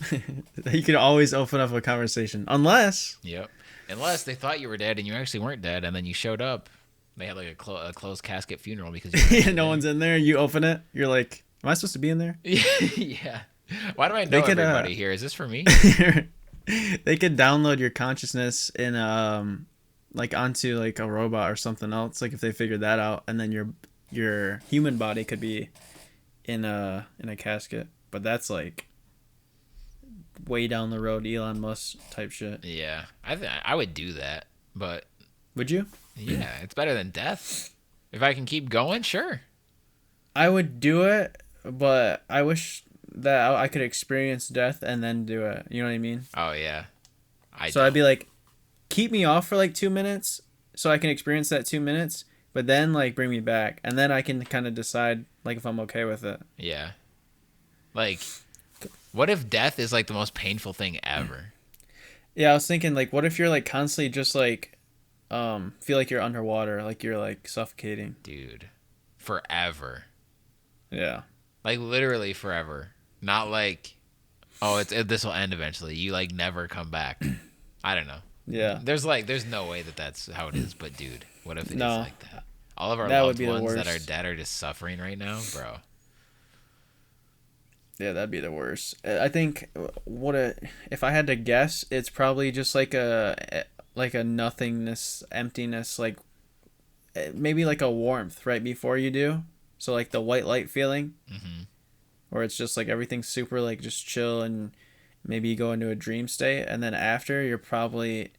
crazy. You could always open up a conversation. Unless. Yep. Unless they thought you were dead and you actually weren't dead, and then you showed up. They had like a closed casket funeral because no one's in there. You open it. You're like, am I supposed to be in there? Yeah. Why do I know everybody here? Is this for me? They could download your consciousness in like onto like a robot or something else. Like if they figured that out, and then your human body could be in a casket. But that's like way down the road, Elon Musk type shit. Yeah, I would do that, but would you? Yeah, it's better than death. If I can keep going, sure. I would do it, but I wish that I could experience death and then do it. You know what I mean? Oh yeah. I'd be like, keep me off for like 2 minutes so I can experience that 2 minutes, but then like bring me back, and then I can kind of decide like if I'm okay with it. Yeah. Like, what if death is like the most painful thing ever? Yeah, I was thinking like, what if you're like constantly just like, feel like you're underwater, like you're like suffocating. Dude, forever. Yeah. Like literally forever. Not like, oh, this will end eventually. You like never come back. I don't know. Yeah. There's no way that's how it is. But dude, what if it is like that? All of our that loved ones that are dead are just suffering right now, bro. Yeah, that'd be the worst. I think if I had to guess, it's probably just like a nothingness, emptiness, like maybe like a warmth right before you do. So like the white light feeling, where it's just like everything's super like just chill, and maybe you go into a dream state, and then after you're probably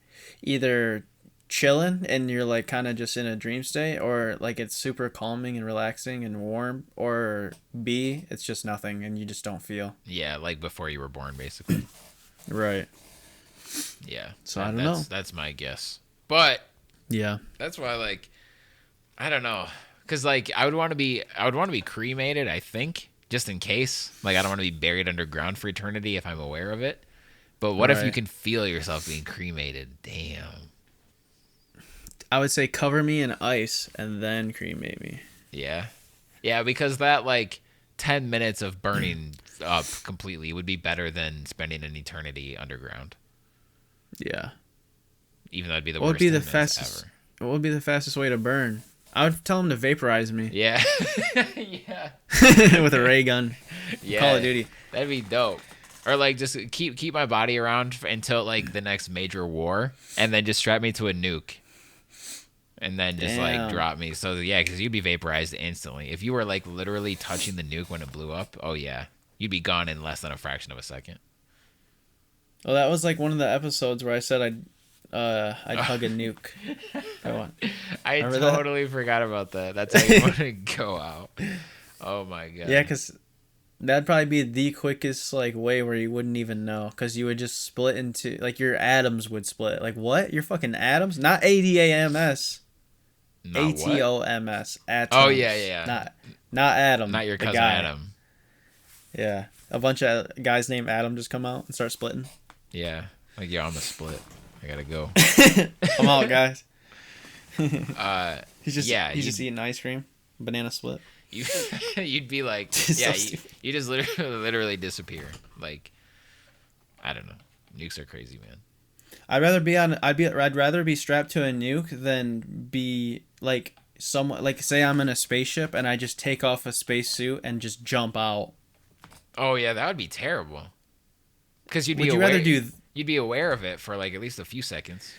either chilling and you're like kind of just in a dream state, or like it's super calming and relaxing and warm, or B, it's just nothing and you just don't feel. Yeah, like before you were born, basically. Right. Yeah. So I don't know. That's my guess. But yeah, that's why like I don't know. Because, like, I would want to be cremated, I think, just in case. Like, I don't want to be buried underground for eternity if I'm aware of it. But what if you can feel yourself being cremated? Damn. I would say cover me in ice and then cremate me. Yeah. Yeah, because that, like, 10 minutes of burning up completely would be better than spending an eternity underground. Yeah. Even though it'd be the worst. What would be the fastest way to burn? I would tell him to vaporize me. Yeah. Yeah. With a ray gun. Yeah. Call of Duty. That'd be dope. Or like just keep my body around until like the next major war, and then just strap me to a nuke. And then just like drop me. So yeah, because you'd be vaporized instantly. If you were like literally touching the nuke when it blew up, oh yeah. You'd be gone in less than a fraction of a second. Well, that was like one of the episodes where I said I'd hug a nuke. I totally forgot about that. That's how you want to go out. Oh my god. Yeah, because that'd probably be the quickest like way where you wouldn't even know, because you would just split into like your atoms would split. Like what? Your fucking atoms? Not ADAMS. ATOMS. Atoms. Oh yeah. Not Adam. Not your cousin Adam. Yeah, a bunch of guys named Adam just come out and start splitting. Yeah, like I'm a split. I gotta go. I'm out, guys. He's just Yeah, he's just eating ice cream, banana split. you you'd be like, So yeah, stupid. you just literally disappear. Like, I don't know. Nukes are crazy, man. I'd rather be strapped to a nuke than be like someone like say I'm in a spaceship and I just take off a spacesuit and just jump out. Oh yeah, that would be terrible. Because Would you rather do you'd be aware of it for like at least a few seconds.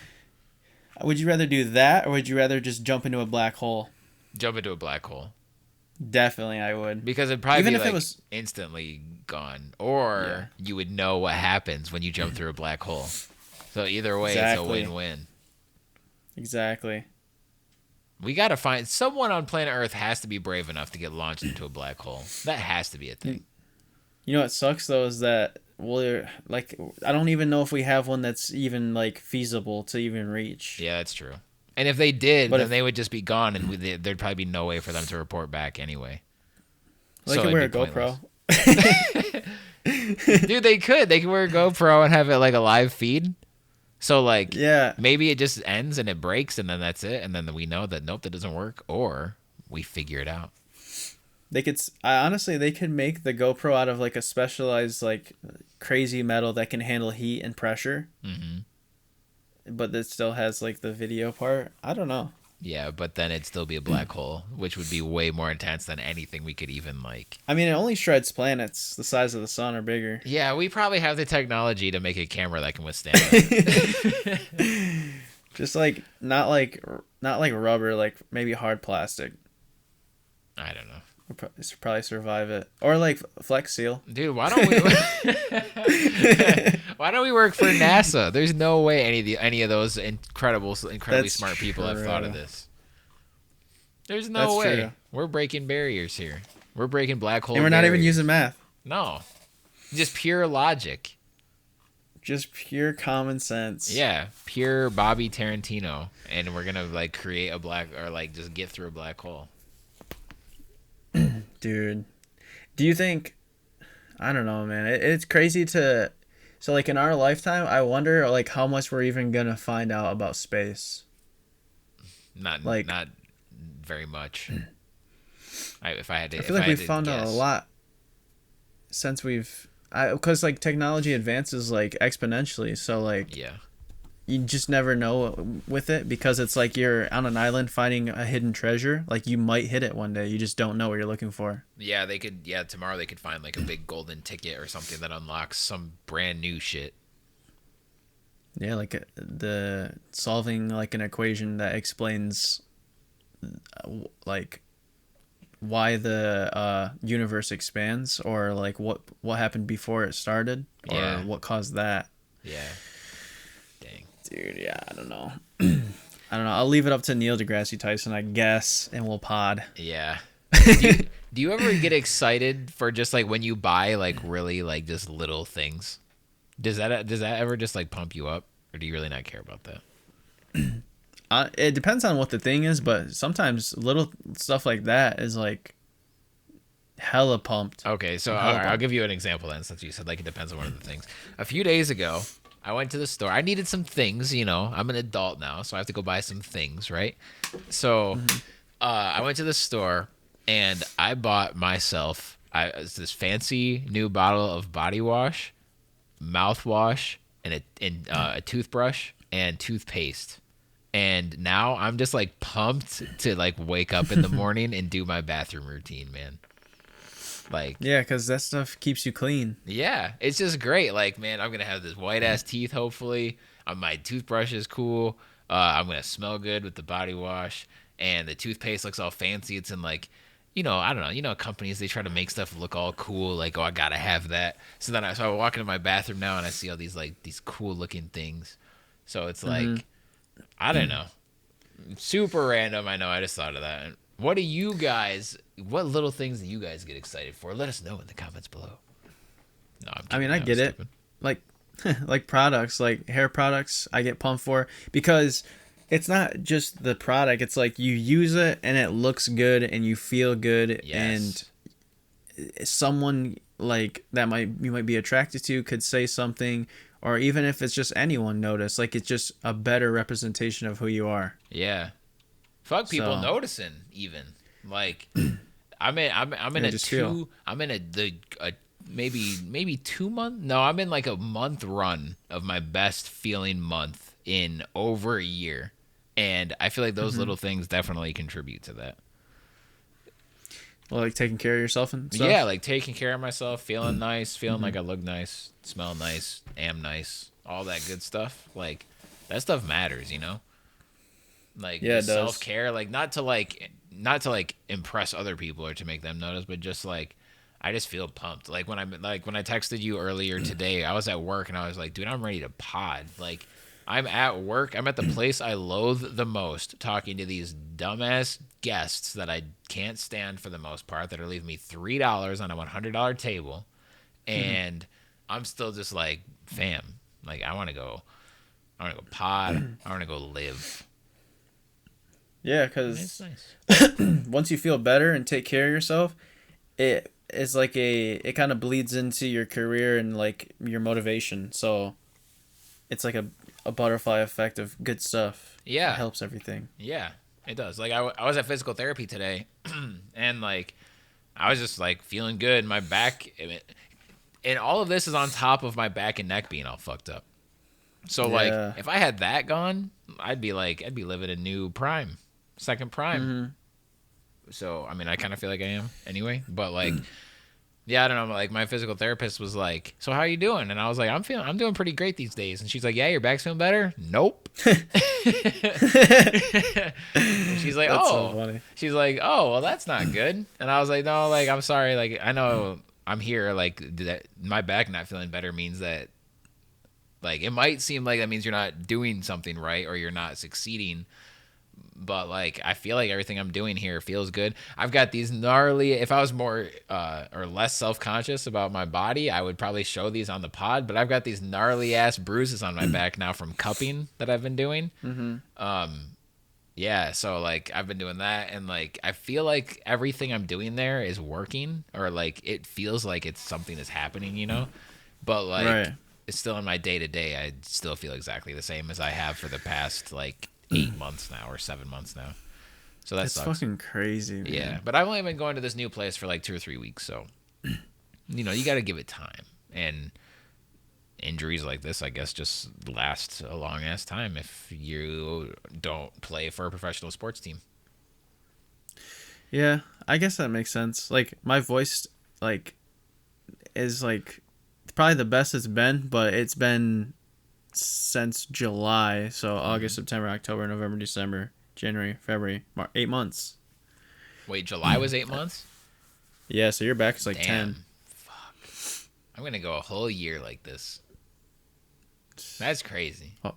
Would you rather do that or would you rather just jump into a black hole? Jump into a black hole. Definitely I would. Because it'd probably Even be if like it was instantly gone. Or you would know what happens when you jump through a black hole. So either way, Exactly. it's a win-win. Exactly. We gotta find someone on planet Earth has to be brave enough to get launched into a black hole. That has to be a thing. You know what sucks though is that we're like I don't even know if we have one that's even like feasible to even reach. Yeah, that's true. And if they did, But then if, they would just be gone, and there'd probably be no way for them to report back anyway. they So could it'd wear a be GoPro. Dude, they could. They could wear a GoPro and have it like a live feed. So like, Yeah. maybe it just ends and it breaks, and then that's it, and then we know that nope, that doesn't work, or we figure it out. Honestly, they could make the GoPro out of like a specialized like crazy metal that can handle heat and pressure. Mm-hmm. But it still has like the video part. I don't know. Yeah, but then it'd still be a black hole, which would be way more intense than anything we could even like. I mean, it only shreds planets the size of the sun or bigger. Yeah, we probably have the technology to make a camera that can withstand that. Just like not like rubber, like maybe hard plastic. I don't know. We'll probably survive it, or like Flex Seal. Dude, why don't we why don't we work for NASA? There's no way any of those incredibly That's smart people have true. thought of this. There's no That's way. true. We're breaking barriers here. We're breaking black hole And we're not even barriers. using math. No. Just pure logic. Just pure common sense. Yeah, pure Bobby Tarantino, and we're going to like create a black or like just get through a black hole. Dude, do you think? I don't know, man. It's crazy to. So, like in our lifetime, I wonder like how much we're even gonna find out about space. Not very much. If I had to, I feel like we've found out a lot since because like technology advances like exponentially. So like yeah, you just never know with it because it's like you're on an island finding a hidden treasure. Like you might hit it one day. You just don't know what you're looking for. yeah, they could. Yeah, tomorrow they could find like a big golden ticket or something that unlocks some brand new shit. Yeah, like the solving like an equation that explains like why the universe expands or like what happened before it started or what caused that. Yeah. Dang. Dude, yeah, I don't know. I don't know. I'll leave it up to Neil deGrasse Tyson, I guess, and we'll pod. Yeah. Do you ever get excited for just like when you buy like really like just little things? Does that ever just like pump you up, or do you really not care about that? It depends on what the thing is, but sometimes little stuff like that is like hella pumped. Okay, so I'll give you an example then, since you said like it depends on one of the things. A few days ago, I went to the store. I needed some things, you know. I'm an adult now, so I have to go buy some things, right? So I went to the store and I bought myself this fancy new bottle of body wash, mouthwash, and a toothbrush and toothpaste. And now I'm just like pumped to like wake up in the morning and do my bathroom routine, man. Like, yeah, because that stuff keeps you clean. Yeah, it's just great. Like, man, I'm gonna have this white ass teeth. Hopefully, my toothbrush is cool. I'm gonna smell good with the body wash, and the toothpaste looks all fancy. It's in like, I don't know. Companies, they try to make stuff look all cool. Like, oh, I gotta have that. So I walk into my bathroom now and I see all these like these cool looking things. So it's like, I don't know, super random. I know. I just thought of that. What little things do you guys get excited for? Let us know in the comments below. No, I mean, I get it. Like, like products, like hair products, I get pumped for because it's not just the product. It's like you use it and it looks good and you feel good. Yes. And someone like that you might be attracted to could say something, or even if it's just anyone notice, like it's just a better representation of who you are. Yeah. Fuck people So noticing even. Like I'm in yeah, a just feel. two I'm in a maybe 2 month. No, I'm in like a month run of my best feeling month in over a year. And I feel like those Hmm. little things definitely contribute to that. Well, like taking care of yourself and Yeah, stuff. like taking care of myself, feeling nice, feeling Hmm. like I look nice, smell nice, am nice, all that good stuff. Like that stuff matters, you know? Like Yeah, it just does. self-care, like not to like impress other people or to make them notice, but just like I just feel pumped. Like when I texted you earlier today, I was at work and I was like, dude, I'm ready to pod. Like I'm at work. I'm at the place I loathe the most, talking to these dumbass guests that I can't stand for the most part, that are leaving me $3 on a $100 table, Hmm. and I'm still just like, fam, like I want to go pod, I want to go live. Yeah, It's because nice. once you feel better and take care of yourself, it is like it kind of bleeds into your career and like your motivation. So it's like a butterfly effect of good stuff. It Yeah, helps everything. yeah, it does. Like I was at physical therapy today, and like I was just like feeling good. My back, and all of this is on top of my back and neck being all fucked up. So like, Yeah. if I had that gone, I'd be living a new prime, second prime. Hmm. So I mean, I kind of feel like I am anyway. But like, yeah, I don't know. Like my physical therapist was like, "So how are you doing?" And I was like, I'm doing pretty great these days." And she's like, "Yeah, your back's feeling better." Nope. And she's like, That's so "Oh," funny. she's like, "Oh, well, that's not good." And I was like, "No, like I'm sorry. Like I know I'm here. Like that, my back not feeling better means that." Like it might seem like that means you're not doing something right or you're not succeeding, but like I feel like everything I'm doing here feels good. I've got these gnarly. If I was more or less self conscious about my body, I would probably show these on the pod. But I've got these gnarly ass bruises on my back now from cupping that I've been doing. Hmm. Yeah, so like I've been doing that, and like I feel like everything I'm doing there is working, or like it feels like it's something is happening, you know. But like Right. it's still in my day to day. I still feel exactly the same as I have for the past like 8 months now or 7 months now. So that It's sucks. fucking crazy, Yeah, man. but I've only been going to this new place for like 2 or 3 weeks, so you know you got to give it time. And injuries like this, I guess, just last a long ass time if you don't play for a professional sports team. Yeah, I guess that makes sense. Like my voice, like is like probably the best it's been, but it's been since July. So August, Hmm. September, October, November, December, January, February, 8 months. Wait, July was 8 months? Yeah, so your back is like 10. Damn. Fuck. I'm gonna go a whole year like this. That's crazy. Oh,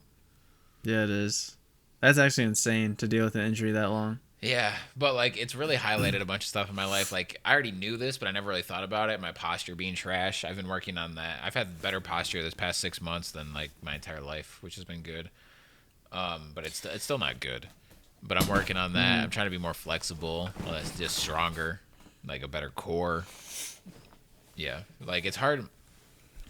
yeah, it is. That's actually insane to deal with an injury that long. Yeah, but like it's really highlighted a bunch of stuff in my life. Like I already knew this, but I never really thought about it. My posture being trash. I've been working on that. I've had better posture this past 6 months than like my entire life, which has been good. But it's still not good. But I'm working on that. Hmm. I'm trying to be more flexible, just stronger, like a better core. Yeah, like it's hard.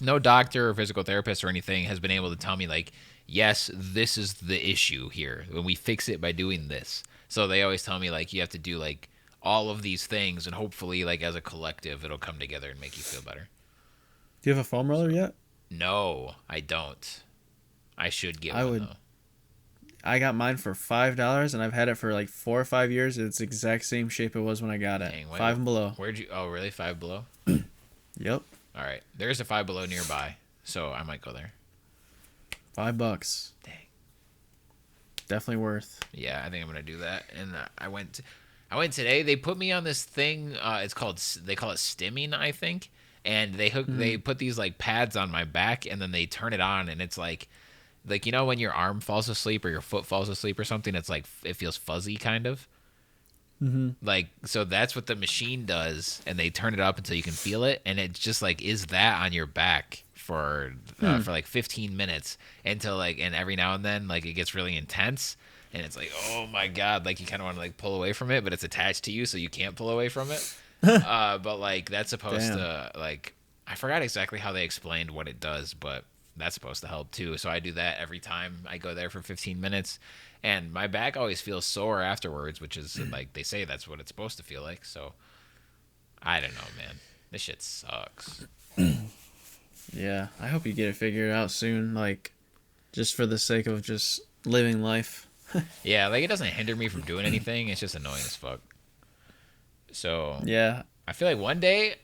No doctor or physical therapist or anything has been able to tell me like, yes, this is the issue here when we fix it by doing this. So they always tell me like you have to do like all of these things and hopefully like as a collective it'll come together and make you feel better. Do you have a foam roller yet? No, I don't. I should get I one would. though. I got mine for $5, and I've had it for like 4 or 5 years. It's the exact same shape it was when I got it. Dang, Five and below. where'd you? Oh, really? Five Below. Yep. All right, there's a Five Below nearby, so I might go there. $5. Dang. Definitely worth. Yeah, I think I'm gonna do that. And I went today. They put me on this thing. They call it stimming, I think. And they Hmm. put these like pads on my back, and then they turn it on, and it's like you know when your arm falls asleep or your foot falls asleep or something. It's like it feels fuzzy, kind of. Hmm. Like so that's what the machine does, and they turn it up until you can feel it, and it just like is that on your back for like 15 minutes until like, and every now and then like it gets really intense, and it's like, oh my god, like you kind of want to like pull away from it, but it's attached to you, so you can't pull away from it. But like that's supposed Damn. to like, I forgot exactly how they explained what it does, but that's supposed to help too. So I do that every time I go there for 15 minutes, and my back always feels sore afterwards, which is like they say that's what it's supposed to feel like. So I don't know, man. This shit sucks. Yeah, I hope you get it figured out soon, like just for the sake of just living life. Yeah, like it doesn't hinder me from doing anything. It's just annoying as fuck. So Yeah. I feel like one day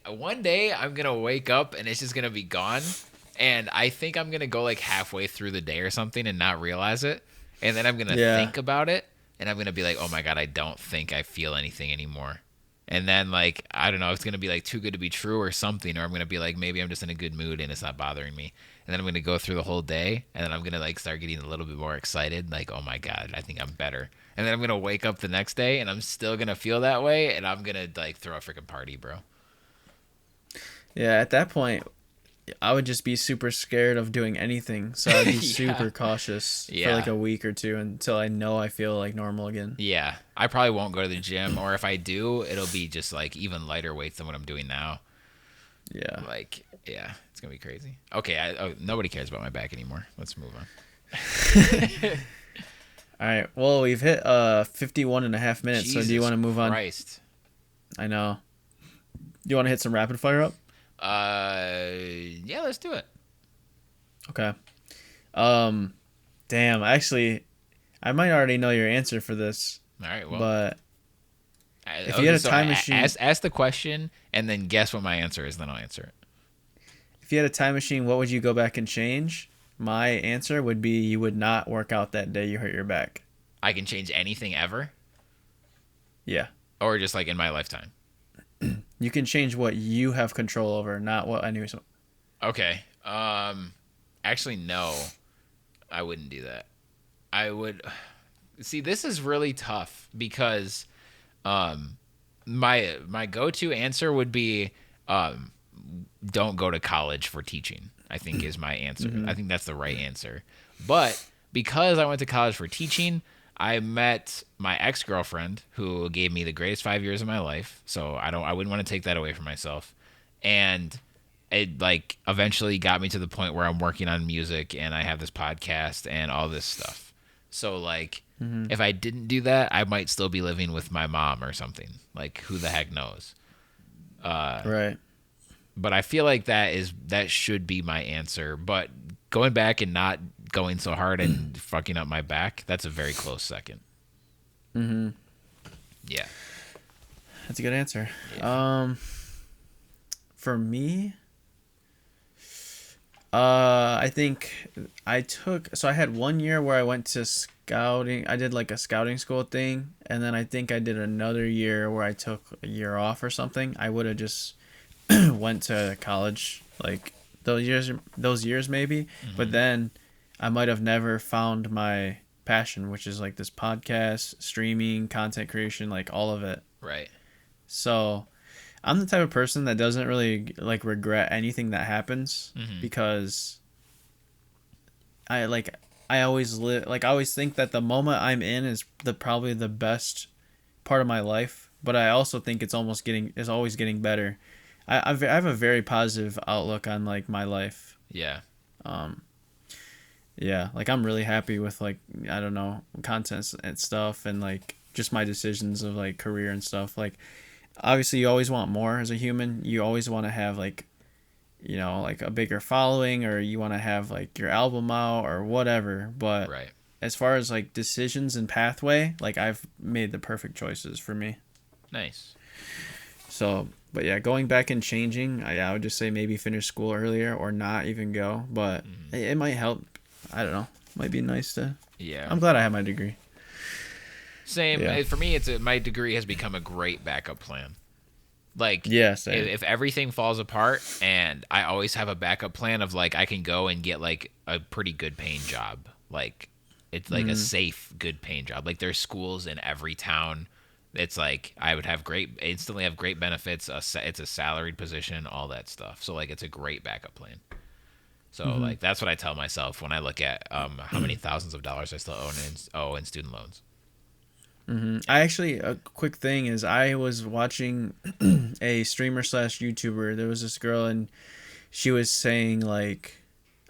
I'm gonna wake up and it's just gonna be gone, and I think I'm gonna go like halfway through the day or something and not realize it, and then I'm gonna think about it, and I'm gonna be like, oh my god, I don't think I feel anything anymore, and then like I don't know, it's gonna be like too good to be true or something, or I'm gonna be like maybe I'm just in a good mood and it's not bothering me, and then I'm gonna go through the whole day, and then I'm gonna like start getting a little bit more excited, like oh my god, I think I'm better. And then I'm gonna wake up the next day and I'm still gonna feel that way and I'm gonna like throw a freaking party, bro. Yeah, at that point, I would just be super scared of doing anything. So I'd be super cautious for like a week or two until I know I feel like normal again. Yeah. I probably won't go to the gym, or if I do, it'll be just like even lighter weights than what I'm doing now. Yeah. Like, yeah, it's gonna be crazy. Okay, nobody cares about my back anymore. Let's move on. All right. Well, we've hit 51 and a half minutes. Jesus so do you want to move on? Christ. I know. Do you want to hit some rapid fire up? Yeah, let's do it. Okay. Damn. Actually, I might already know your answer for this. All right. Well, but if you had a time machine, ask the question and then guess what my answer is. Then I'll answer it. If you had a time machine, what would you go back and change? My answer would be you would not work out that day you hurt your back. I can change anything ever? Yeah. Or just like in my lifetime? You can change what you have control over, not what I knew. Okay. Actually, no. I wouldn't do that. I would... See, this is really tough because my go-to answer would be don't go to college for teaching, I think is my answer. Mm-hmm. I think that's the right answer. But because I went to college for teaching, I met my ex-girlfriend who gave me the greatest 5 years of my life. So I wouldn't want to take that away from myself. And it like eventually got me to the point where I'm working on music and I have this podcast and all this stuff. So like if I didn't do that, I might still be living with my mom or something. Like who the heck knows? Right. But I feel like that should be my answer. But going back and not going so hard and fucking up my back, that's a very close second. Mm-hmm. Yeah. That's a good answer. Yeah. For me, I think I had 1 year where I went to scouting. I did like a scouting school thing. And then I think I did another year where I took a year off or something. I would have just went to college like those years maybe. Mm-hmm. But then I might have never found my passion, which is like this podcast, streaming, content creation, like all of it. Right. So I'm the type of person that doesn't really like regret anything that happens because I always think that the moment I'm in is probably the best part of my life, but I also think it's always getting better. I have a very positive outlook on like my life. Yeah. Yeah, like I'm really happy with like, I don't know, content and stuff and like just my decisions of like career and stuff. Like obviously you always want more as a human. You always want to have like, you know, like a bigger following, or you want to have like your album out or whatever. But right. As far as like decisions and pathway, like I've made the perfect choices for me. Nice. So, but yeah, going back and changing, I would just say maybe finish school earlier or not even go. But it might help. I don't know. Might be nice to. Yeah. I'm glad I have my degree. Same. Yeah. For me, my degree has become a great backup plan. Like, yes, if everything falls apart, and I always have a backup plan of like I can go and get like a pretty good paying job. Like it's like a safe, good paying job. Like there's schools in every town. It's like I would have instantly have great benefits. It's a salaried position, all that stuff. So like it's a great backup plan. So like that's what I tell myself when I look at how many thousands of dollars I still owe in student loans. I actually, a quick thing is I was watching a streamer / YouTuber. There was this girl and she was saying like,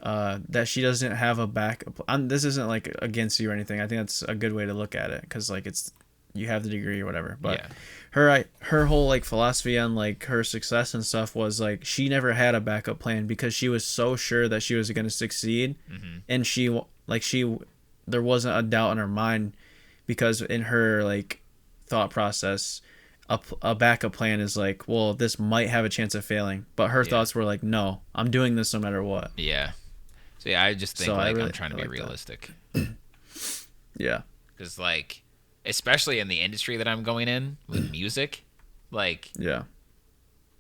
that she doesn't have a backup. This isn't like against you or anything. I think that's a good way to look at it because like it's you have the degree or whatever. But Yeah. her whole like philosophy on like her success and stuff was like she never had a backup plan because she was so sure that she was going to succeed, and she there wasn't a doubt in her mind because in her like thought process. A backup plan is like, well, this might have a chance of failing, but her thoughts were like, no, I'm doing this no matter what. Yeah. So yeah, I just think So like I'm trying to be realistic. Yeah. Because like, especially in the industry that I'm going in with music, like Yeah.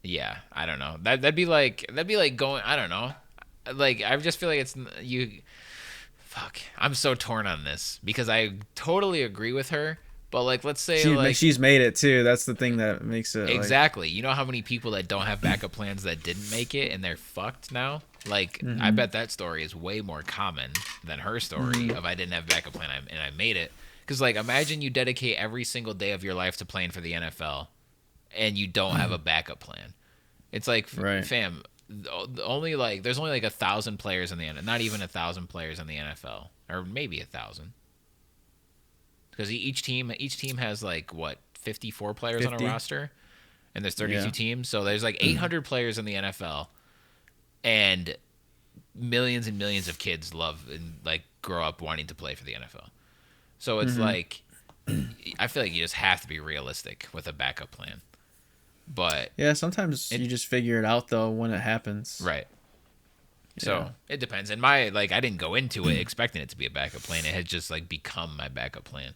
yeah, I don't know. That'd be like going. I don't know. Like I just feel like it's you. Fuck, I'm so torn on this because I totally agree with her. But like, let's say she's made it too. That's the thing that makes it exactly. You know how many people that don't have backup plans that didn't make it and they're fucked now? Like, I bet that story is way more common than her story of I didn't have backup plan and I made it. Because like, imagine you dedicate every single day of your life to playing for the NFL, and you don't have a backup plan. It's like, fam, only like there's only like 1,000 players in the NFL, not even 1,000 players in the NFL, or maybe 1,000. Because each team has like what 54 players 50? on a roster, and there's 32 teams, so there's like 800 players in the NFL, and millions and millions of kids love and like grow up wanting to play for the NFL. So it's like I feel like you just have to be realistic with a backup plan. But yeah, sometimes you just figure it out though when it happens. Right. So it depends. And my like I didn't go into it expecting it to be a backup plan. It had just like become my backup plan.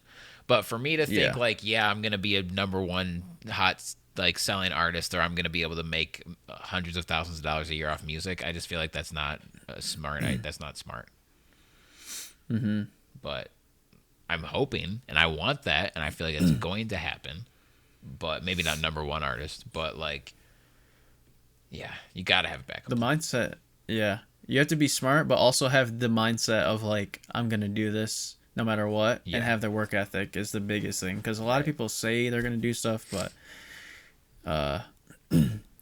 But for me to think like, yeah, I'm gonna be a number one hot like selling artist, or I'm gonna be able to make hundreds of thousands of dollars a year off music, I just feel like that's not smart. That's not smart. But I'm hoping, and I want that, and I feel like it's going to happen. But maybe not number one artist, but like, yeah, you gotta have backup. The mindset, yeah, you have to be smart, but also have the mindset of like, I'm gonna do this no matter what, and have the work ethic is the biggest thing. Because a lot of people say they're gonna do stuff, but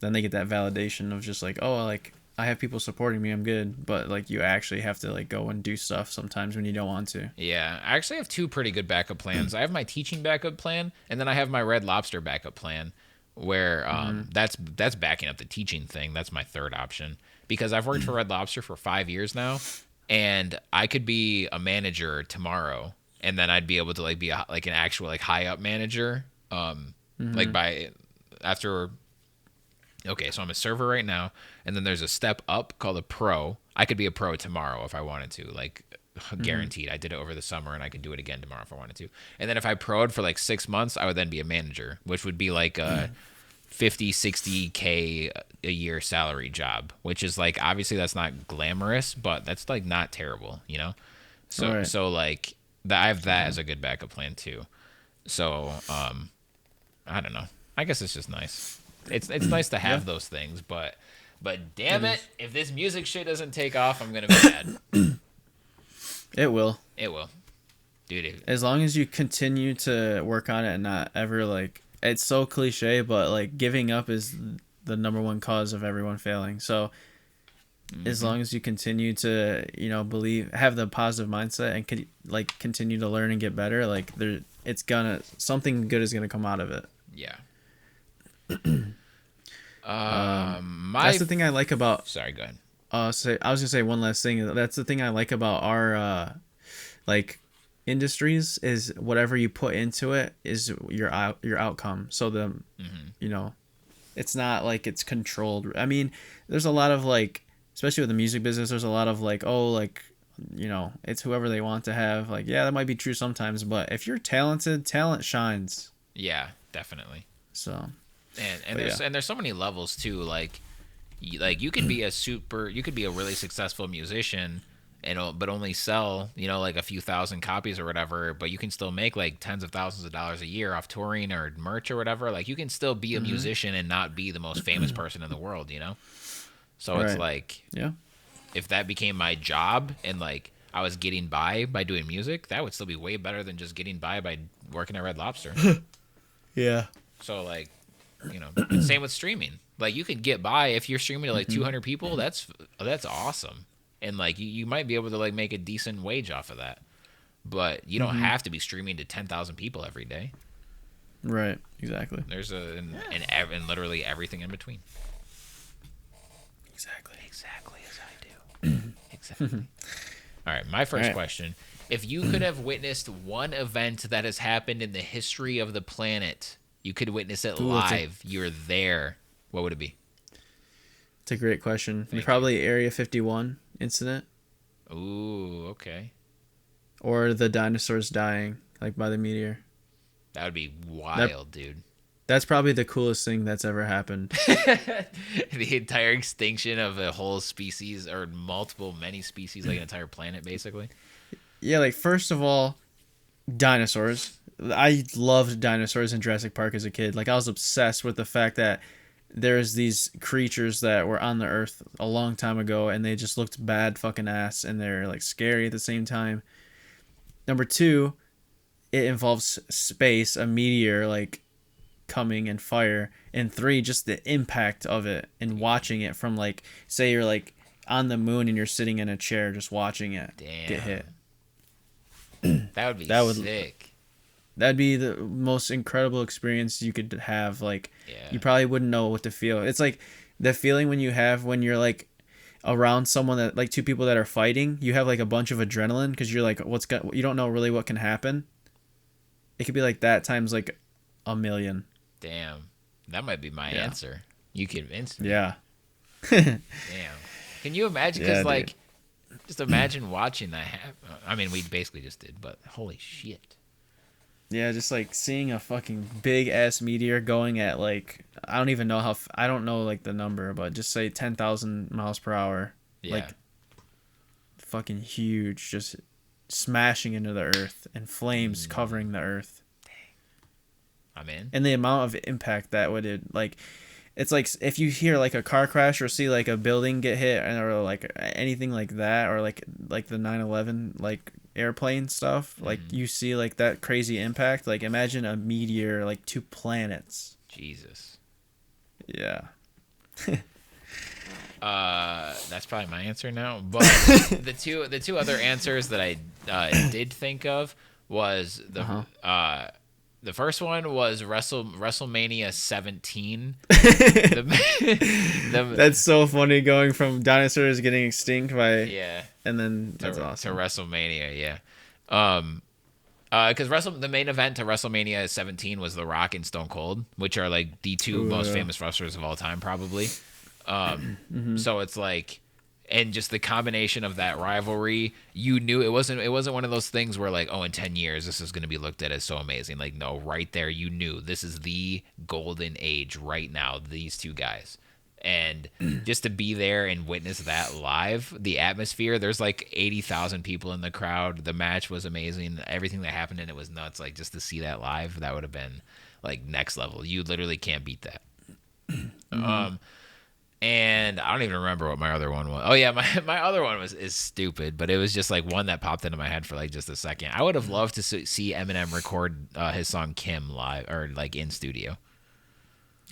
then they get that validation of just like, oh, like I have people supporting me, I'm good. But like you actually have to like go and do stuff sometimes when you don't want to. Yeah, I actually have two pretty good backup plans. I have my teaching backup plan, and then I have my Red Lobster backup plan, where that's backing up the teaching thing. That's my third option because I've worked for Red Lobster for 5 years now, and I could be a manager tomorrow, and then I'd be able to like be like an actual like high up manager, like by after. Okay, so I'm a server right now, and then there's a step up called a pro. I could be a pro tomorrow if I wanted to, like guaranteed. I did it over the summer, and I could do it again tomorrow if I wanted to. And then if I pro'd for like 6 months, I would then be a manager, which would be like a 50, 60K a year salary job, which is like, obviously that's not glamorous, but that's like not terrible, you know? So, so like I have that as a good backup plan too. So, I don't know. I guess it's just nice. It's nice to have those things, but damn it, if this music shit doesn't take off, I'm gonna be mad. It will. It will, dude. As long as you continue to work on it and not ever like, it's so cliche, but like giving up is the number one cause of everyone failing. So as long as you continue to, you know, believe, have the positive mindset and like continue to learn and get better, like something good is gonna come out of it. Yeah. That's the thing I like about. Sorry, go ahead. I was gonna say one last thing. That's the thing I like about our like industries is whatever you put into it is your outcome. So you know, it's not like it's controlled. I mean, there's a lot of like, especially with the music business, there's a lot of like, oh, like, you know, it's whoever they want to have. Like, yeah, that might be true sometimes, but if you're talented, talent shines. Yeah, definitely. So. And there's so many levels too. Like you could be a really successful musician, but only sell, you know, like a few thousand copies or whatever. But you can still make like tens of thousands of dollars a year off touring or merch or whatever. Like you can still be a musician and not be the most famous person in the world, you know. So it's like, if that became my job and like I was getting by doing music, that would still be way better than just getting by working at Red Lobster. Yeah. So like. You know, same with streaming. Like you can get by if you're streaming to like 200 people. That's awesome. and like you might be able to like make a decent wage off of that. But you don't Mm-hmm. have to be streaming to 10,000 people every day. Right. Exactly. There's and literally everything in between. Exactly. Exactly as I do. Exactly. All right, my first question. If you could have witnessed one event that has happened in the history of the planet, you could witness it live, you're there, what would it be? It's a great question. Thank Probably Area 51 incident Ooh, okay. or the dinosaurs dying like by the meteor. That would be wild, dude. That's probably the coolest thing that's ever happened. The entire extinction of a whole species or many species, like an entire planet, basically. Yeah, like first of all, dinosaurs. I loved dinosaurs in Jurassic Park as a kid. Like I was obsessed with the fact that there's these creatures that were on the earth a long time ago and they just looked bad fucking ass and they're like scary at the same time. Number two, it involves space, a meteor like coming and fire. And three, just the impact of it and watching it from like, say you're like on the moon and you're sitting in a chair just watching it get hit. That would be sick. That'd be the most incredible experience you could have. Like, Yeah. you probably wouldn't know what to feel. It's like the feeling when you have when you're like around someone that like two people that are fighting. You have like a bunch of adrenaline because you're like, you don't know really what can happen. It could be like that times like a million. Damn. That might be my answer. You convinced me. Yeah. Damn. Can you imagine? Because, dude. just imagine watching that happen. I mean, we basically just did, but holy shit. Yeah, just like seeing a fucking big ass meteor going at like, I don't even know I don't know like the number, but just say 10,000 miles per hour. Yeah. Like, fucking huge, just smashing into the earth and flames covering the earth. I'm in. And the amount of impact that like, it's like if you hear like a car crash or see like a building get hit or like anything like that, or like the 9/11 like airplane stuff, like you see like that crazy impact. Like imagine a meteor like to planets. Jesus. Yeah. That's probably my answer now. But the two other answers that I did think of was the first one was WrestleMania 17. That's so funny, going from dinosaurs getting extinct by and then that's to awesome. WrestleMania, yeah. Because the main event to WrestleMania 17 was The Rock and Stone Cold, which are like the two most famous wrestlers of all time, probably. So it's like, and just the combination of that rivalry, you knew it wasn't one of those things where like, oh, in 10 years this is going to be looked at as so amazing. Like, no, right there you knew this is the golden age right now, these two guys. And just to be there and witness that live, the atmosphere, there's like 80,000 people in the crowd. The match was amazing. Everything that happened in it was nuts. Like, just to see that live, that would have been like next level. You literally can't beat that. And I don't even remember what my other one was. Oh yeah, my other one is stupid, but it was just like one that popped into my head for like just a second. I would have loved to see Eminem record his song Kim live or like in studio.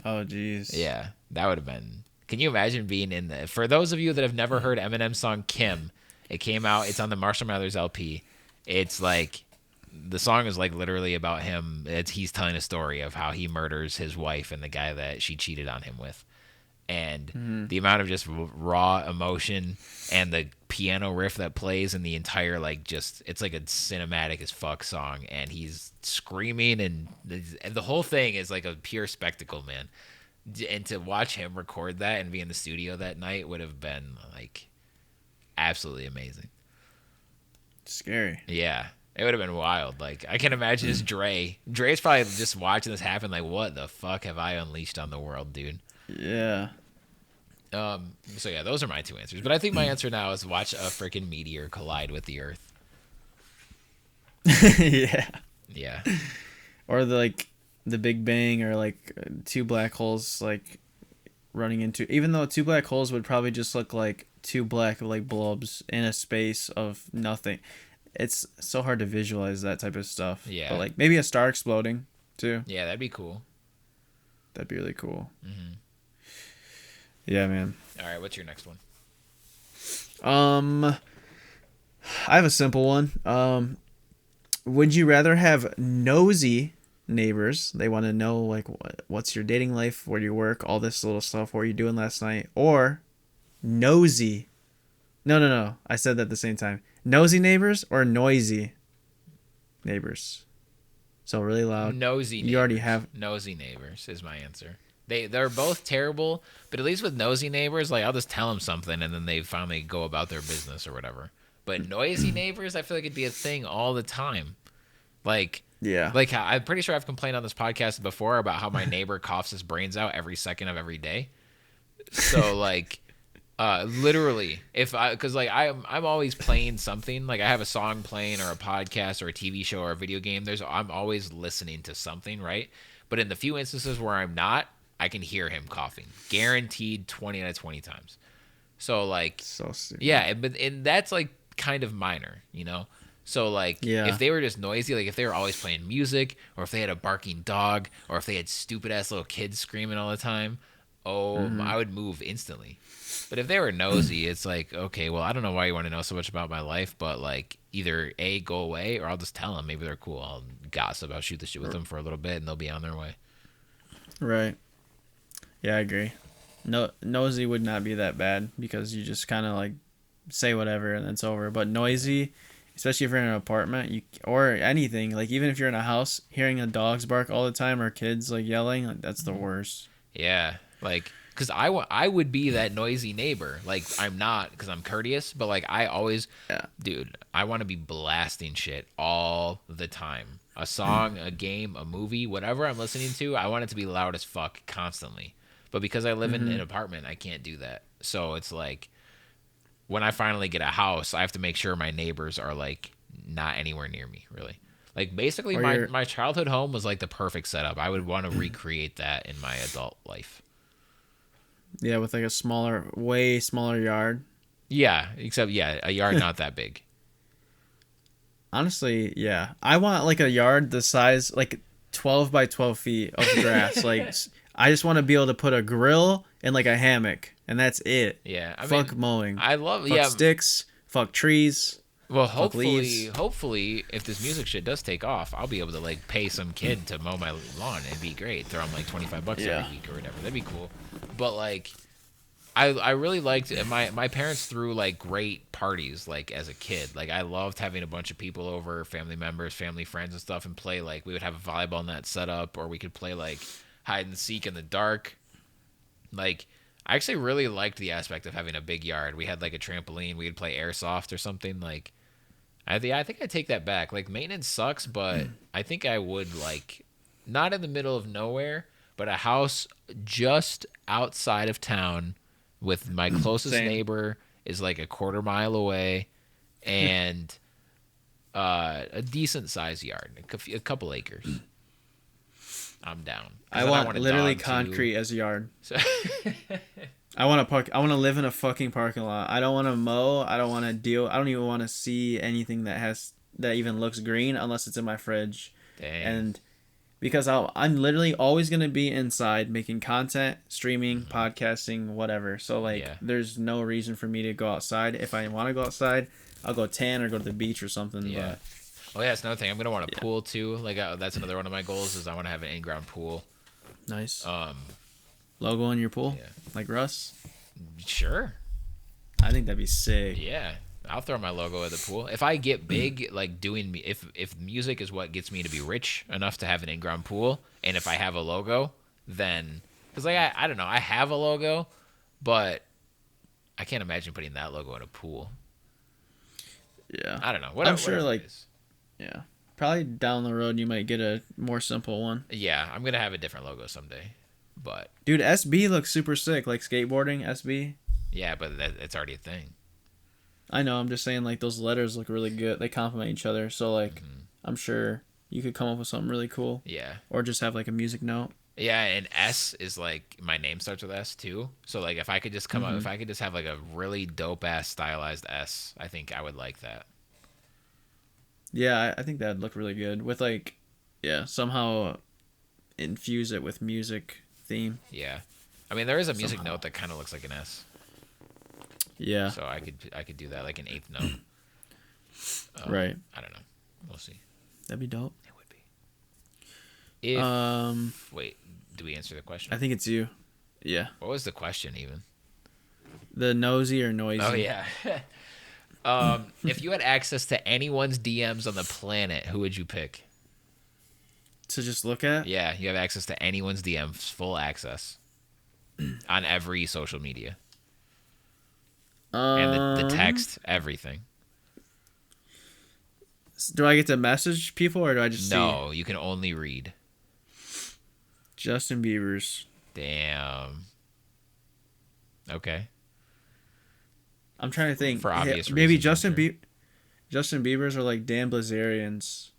Oh jeez. Yeah, that would have been. Can you imagine being in the? For those of you that have never heard Eminem's song Kim, it came out. It's on the Marshall Mathers LP. It's like the song is like literally about him. He's telling a story of how he murders his wife and the guy that she cheated on him with. And the amount of just raw emotion and the piano riff that plays and the entire like just it's like a cinematic as fuck song, and he's screaming and the whole thing is like a pure spectacle, man. And to watch him record that and be in the studio that night would have been like absolutely amazing. Scary. Yeah, it would have been wild. Like, I can imagine it's Dre. Dre's probably just watching this happen like, what the fuck have I unleashed on the world, dude? Yeah. So yeah, those are my two answers. But I think my answer now is watch a freaking meteor collide with the Earth. Yeah. Yeah. Or the Big Bang, or like two black holes like running into. Even though two black holes would probably just look like two black like blobs in a space of nothing. It's so hard to visualize that type of stuff. Yeah. But like maybe a star exploding too. Yeah, that'd be cool. That'd be really cool. Yeah, man. All right, what's your next one? I have a simple one. Would you rather have nosy neighbors? They want to know like what's your dating life, where do you work, all this little stuff, what are you doing last night, or nosy? No. I said that at the same time. Nosy neighbors or noisy neighbors? So really loud. Nosy neighbors. You already have nosy neighbors is my answer. They're both terrible, but at least with nosy neighbors, like I'll just tell them something and then they finally go about their business or whatever. But noisy neighbors, I feel like it'd be a thing all the time. Like, yeah. like I'm pretty sure I've complained on this podcast before about how my neighbor coughs his brains out every second of every day. So like, literally, because like I'm always playing something. Like I have a song playing or a podcast or a TV show or a video game. I'm always listening to something, right? But in the few instances where I'm not, I can hear him coughing, guaranteed 20 out of 20 times. So like, So stupid. yeah, and that's like kind of minor, you know. So like, Yeah. if they were just noisy, like if they were always playing music, or if they had a barking dog, or if they had stupid ass little kids screaming all the time, I would move instantly. But if they were nosy, it's like, okay, well, I don't know why you want to know so much about my life, but like either A, go away, or I'll just tell them. Maybe they're cool. I'll gossip. I'll shoot the shit with them for a little bit, and they'll be on their way. Right. Yeah, I agree. No, nosy would not be that bad because you just kind of like say whatever and it's over. But noisy, especially if you're in an apartment, or anything, like even if you're in a house, hearing a dog's bark all the time or kids like yelling, like that's the worst. Yeah, like because I would be that noisy neighbor. Like I'm not because I'm courteous, but like I always, dude, I want to be blasting shit all the time. A song, a game, a movie, whatever I'm listening to, I want it to be loud as fuck constantly. But because I live in an apartment, I can't do that. So it's like when I finally get a house, I have to make sure my neighbors are like not anywhere near me, really. Like basically my childhood home was like the perfect setup. I would want to recreate that in my adult life. Yeah, with like a way smaller yard. Yeah, except a yard not that big. Honestly, yeah. I want like a yard the size like 12 by 12 feet of grass. Like I just want to be able to put a grill and like a hammock, and that's it. Yeah, fuck mowing. I love fuck sticks. Fuck trees. Well, hopefully, if this music shit does take off, I'll be able to like pay some kid to mow my lawn. It'd be great. Throw him like $25 every week or whatever. That'd be cool. But like, I really liked my parents threw like great parties like as a kid. Like I loved having a bunch of people over, family members, family friends and stuff, and play like we would have a volleyball net set up, or we could play like hide and seek in the dark. Like I actually really liked the aspect of having a big yard. We had like a trampoline. We'd play airsoft or something. Like I think I take that back. Like maintenance sucks, but I think I would like not in the middle of nowhere, but a house just outside of town with my closest neighbor is like a quarter mile away, and a decent sized yard, a couple acres. I'm down. I want literally concrete too. As a yard. So I want to live in a fucking parking lot. I don't want to mow. I don't want to deal. I don't even want to see anything that even looks green unless it's in my fridge. Dang. And because I'm literally always going to be inside making content, streaming, podcasting, whatever. So like there's no reason for me to go outside. If I want to go outside, I'll go tan or go to the beach or something. Yeah. But oh yeah, it's another thing. I'm gonna want a pool too. Like that's another one of my goals is I want to have an in-ground pool. Nice. Logo on your pool, like Russ. Sure. I think that'd be sick. Yeah, I'll throw my logo at the pool. If I get big, like doing if music is what gets me to be rich enough to have an in-ground pool, and if I have a logo, then because like I don't know, I have a logo, but I can't imagine putting that logo in a pool. Yeah. I don't know. I'm sure like. Yeah. Probably down the road you might get a more simple one. Yeah, I'm going to have a different logo someday. But dude, SB looks super sick, like skateboarding SB. Yeah, but it's already a thing. I know, I'm just saying like those letters look really good. They complement each other. So like I'm sure you could come up with something really cool. Yeah. Or just have like a music note. Yeah, and S is like my name starts with S too. So like if I could just come up, if I could just have like a really dope ass stylized S, I think I would like that. Yeah, I think that'd look really good with like, somehow infuse it with music theme. Yeah, I mean there is a music note that kind of looks like an S. Yeah. So I could do that like an eighth note. Right. I don't know. We'll see. That'd be dope. It would be. Um, Wait, do we answer the question? I think it's you. Yeah. What was the question even? The nosy or noisy? Oh yeah. If you had access to anyone's DMs on the planet, who would you pick? To just look at? Yeah, you have access to anyone's DMs, full access on every social media. And the text, everything. Do I get to message people or do I just see? No, you can only read. Justin Bieber's. Damn. Okay. I'm trying to think. For obvious maybe reasons, Justin Bieber's are like Dan Blazarian's.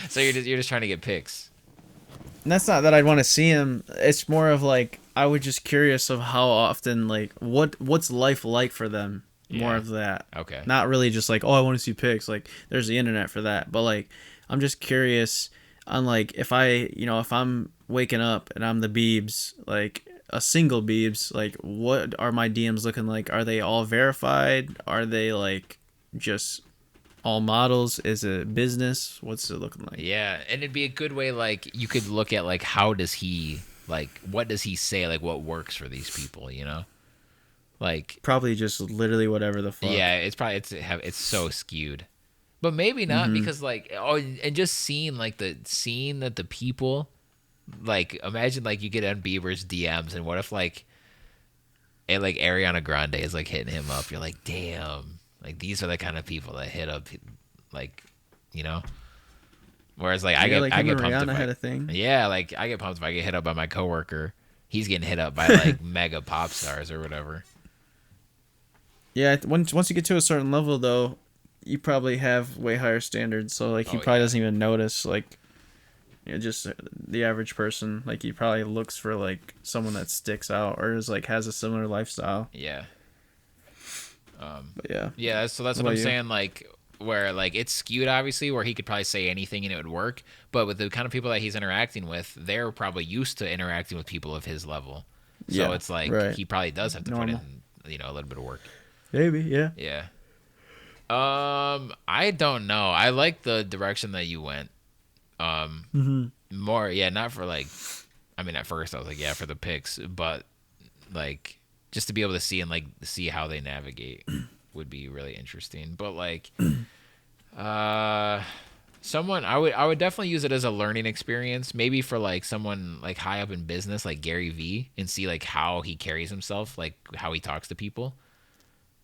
So you're just trying to get pics. And that's not that I'd want to see him. It's more of like I was just curious of how often like what's life like for them. More Yeah. of that. Okay. Not really just like, oh, I want to see pics. Like there's the internet for that. But like I'm just curious on like if I'm waking up and I'm the Biebs, like a single Biebs, like what are my DMs looking like? Are they all verified? Are they like just all models? Is it business? What's it looking like? Yeah, and it'd be a good way, like, you could look at, like, how does he, like, what does he say, like, what works for these people, you know? Like, Probably just literally whatever the fuck. yeah, it's so skewed. But maybe not, because, like, and just seeing, like, that the people, like, imagine, like, you get on Bieber's DMs, and what if, like, Ariana Grande is, like, hitting him up. You're like, damn. Like, these are the kind of people that hit up, like, you know? Whereas, like, I get him and pumped if Rihanna had a thing. Yeah, like, I get pumped if I get hit up by my coworker. He's getting hit up by, like, mega pop stars or whatever. Yeah, once you get to a certain level, though, you probably have way higher standards. So, like, he probably doesn't even notice, like, just the average person. Like, he probably looks for, like, someone that sticks out or is, like, has a similar lifestyle. Yeah. But yeah. Yeah, so that's what I'm saying, like, where, like, it's skewed, obviously, where he could probably say anything and it would work. But with the kind of people that he's interacting with, they're probably used to interacting with people of his level. So it's like, he probably does have to put in, a little bit of work. Maybe, yeah. Yeah. I don't know. I like the direction that you went. More, yeah, not for, like, I mean, at first I was like, yeah, for the picks, but, like, just to be able to see and, like, see how they navigate would be really interesting. But, like, someone, I would definitely use it as a learning experience, maybe for, like, someone, like, high up in business, like Gary Vee, and see, like, how he carries himself, like, how he talks to people.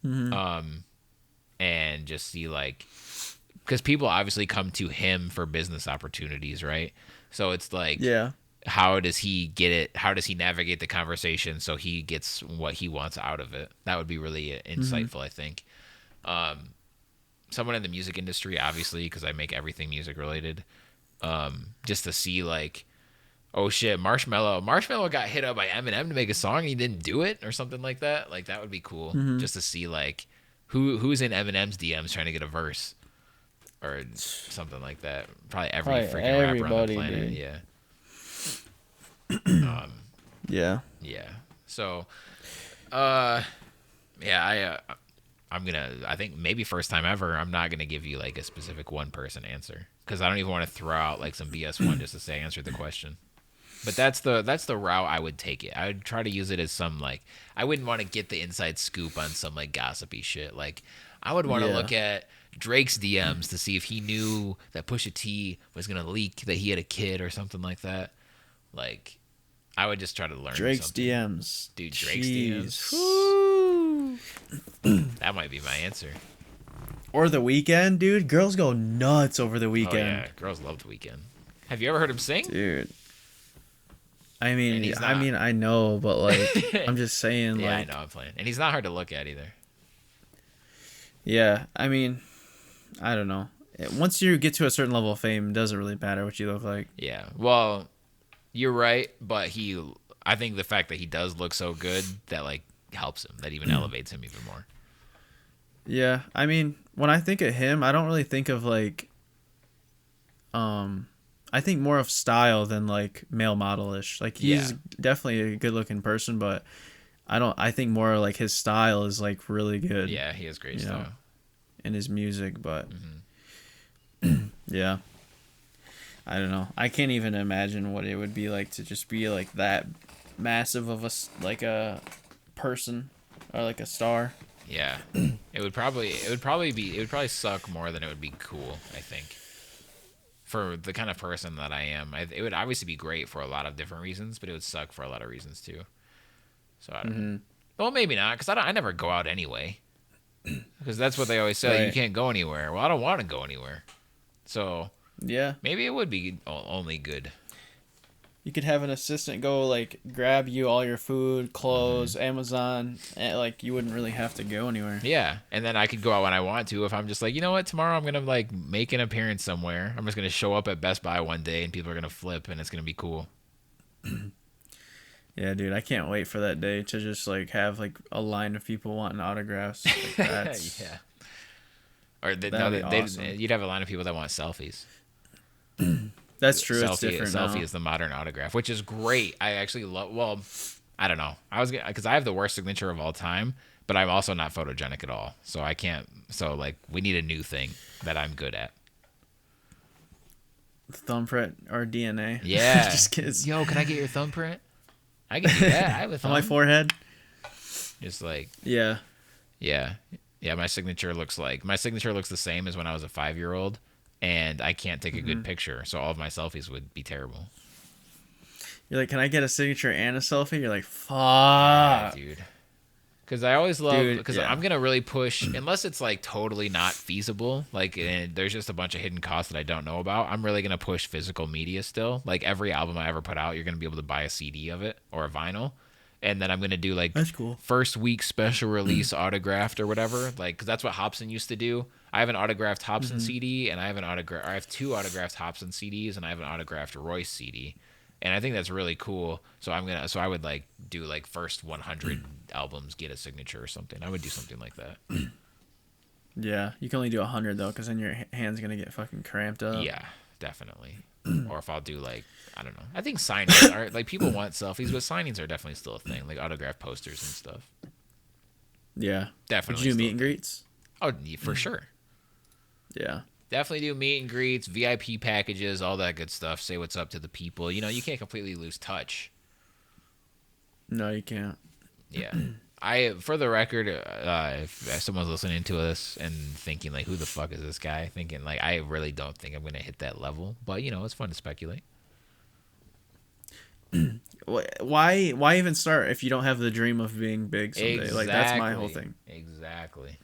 And just see, like, because people obviously come to him for business opportunities, right? So it's like, Yeah. how does he get it? How does he navigate the conversation so he gets what he wants out of it? That would be really insightful, I think. Someone in the music industry, obviously, because I make everything music related. Just to see, like, oh shit, Marshmello got hit up by Eminem to make a song and he didn't do it or something like that. Like, that would be cool. Just to see, like, who's in Eminem's DMs trying to get a verse or something like that. Probably freaking rapper on the planet. Dude. Yeah. Yeah. Yeah. So, yeah, I think maybe first time ever, I'm not gonna give you, like, a specific one person answer, because I don't even want to throw out, like, some BS one just to say answer the question. But that's the route I would take it. I would try to use it as some, like, I wouldn't want to get the inside scoop on some, like, gossipy shit. Like, I would want to look at Drake's DMs to see if he knew that Pusha T was gonna leak that he had a kid or something like that. Like, I would just try to learn Drake's something. DMs. Dude, Drake's DMs. That might be my answer. Or The Weeknd, dude. Girls go nuts over The Weeknd. Oh, yeah. Girls love The Weeknd. Have you ever heard him sing? Dude. I mean, not. I know, but, like, I'm just saying, Yeah, like, I know, I'm playing. And he's not hard to look at either. yeah, I mean, I don't know. Once you get to a certain level of fame, it doesn't really matter what you look like. Yeah. Well, you're right, but I think the fact that he does look so good, that, like, helps him. That even elevates him even more. Yeah, I mean, when I think of him, I don't really think of, like, I think more of style than, like, male modelish. Like, he's definitely a good looking person, but I think more like his style is like really good. Yeah, he has great you style. know, in his music, but yeah. I don't know. I can't even imagine what it would be like to just be like that massive of like a person or like a star. Yeah, it would probably suck more than it would be cool. I think for the kind of person that I am, it would obviously be great for a lot of different reasons, but it would suck for a lot of reasons too. So I don't know. Well, maybe not, because I never go out anyway. Because that's what they always say. Right. You can't go anywhere. Well, I don't want to go anywhere. So Yeah. maybe it would be only good. You could have an assistant go like grab you all your food, clothes, Amazon, and like you wouldn't really have to go anywhere. Yeah, and then I could go out when I want to. If I'm just like, you know what, tomorrow I'm gonna like make an appearance somewhere. I'm just gonna show up at Best Buy one day, and people are gonna flip, and it's gonna be cool. Yeah, dude, I can't wait for that day to just like have like a line of people wanting autographs. Like, that's Yeah. Or that'd be awesome. you'd have a line of people that want selfies. That's true. It's Selfie, different selfie now. is the modern autograph, which is great. I actually love. Well, I don't know. Because I have the worst signature of all time, but I'm also not photogenic at all. So I can't. So like, we need a new thing that I'm good at. Thumbprint or DNA. Yeah. Just kidding. Yo, can I get your thumbprint? I can do that. I have a thumb. On my forehead. Just like, Yeah. yeah. My signature looks the same as when I was a 5-year-old, and I can't take a good picture, so all of my selfies would be terrible. You're like, can I get a signature and a selfie? You're like, fuck. Yeah, dude. Because I always love, because yeah. I'm going to really push, unless it's like totally not feasible, like there's just a bunch of hidden costs that I don't know about, I'm really going to push physical media still. Like every album I ever put out, you're going to be able to buy a CD of it or a vinyl. And then I'm going to do like That's cool. first week special release autographed or whatever. Like, because that's what Hobson used to do. I have an autographed Hobson CD, and I have two autographed Hobson CDs, and I have an autographed Royce CD. And I think that's really cool. So I would like do like first 100 albums get a signature or something. I would do something like that. Yeah, you can only do 100 though, because then your hand's gonna get fucking cramped up. Yeah, definitely. Or if I'll do like, I don't know. I think signings are like, people want selfies, but signings are definitely still a thing. Like autograph posters and stuff. Yeah, Definitely. Did you do still meet and greets? Oh, for sure. Yeah. Definitely do meet and greets, VIP packages, all that good stuff. Say what's up to the people. You know, you can't completely lose touch. No, you can't. Yeah. For the record, if someone's listening to us and thinking like, who the fuck is this guy? Thinking like, I really don't think I'm going to hit that level, but you know, it's fun to speculate. Why even start if you don't have the dream of being big someday? Exactly. Like that's my whole thing. Exactly.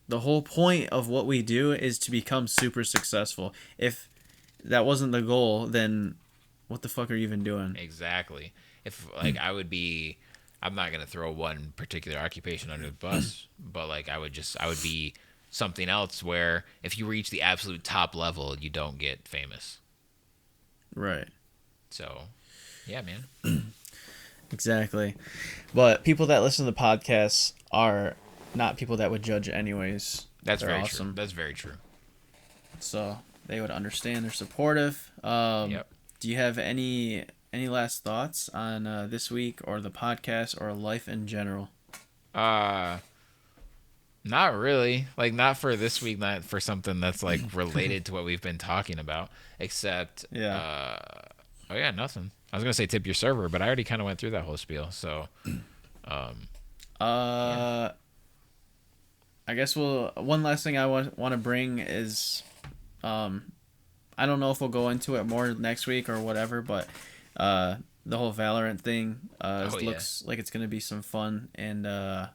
The whole point of what we do is to become super successful. If that wasn't the goal, then what the fuck are you even doing? Exactly. If like I'm not gonna throw one particular occupation under the bus, but like I would be something else where if you reach the absolute top level, you don't get famous. Right. So, yeah, man. Exactly. But people that listen to the podcasts are not people that would judge anyways. That's They're very awesome. true. That's very true. So they would understand. They're supportive. Yep. Do you have any last thoughts on this week or the podcast or life in general? Not really. Like, not for this week, not for something that's like related to what we've been talking about, except oh yeah, nothing. I was gonna say tip your server, but I already kind of went through that whole spiel. So, I guess one last thing I want to bring is, I don't know if we'll go into it more next week or whatever, but the whole Valorant thing looks like it's gonna be some fun, and I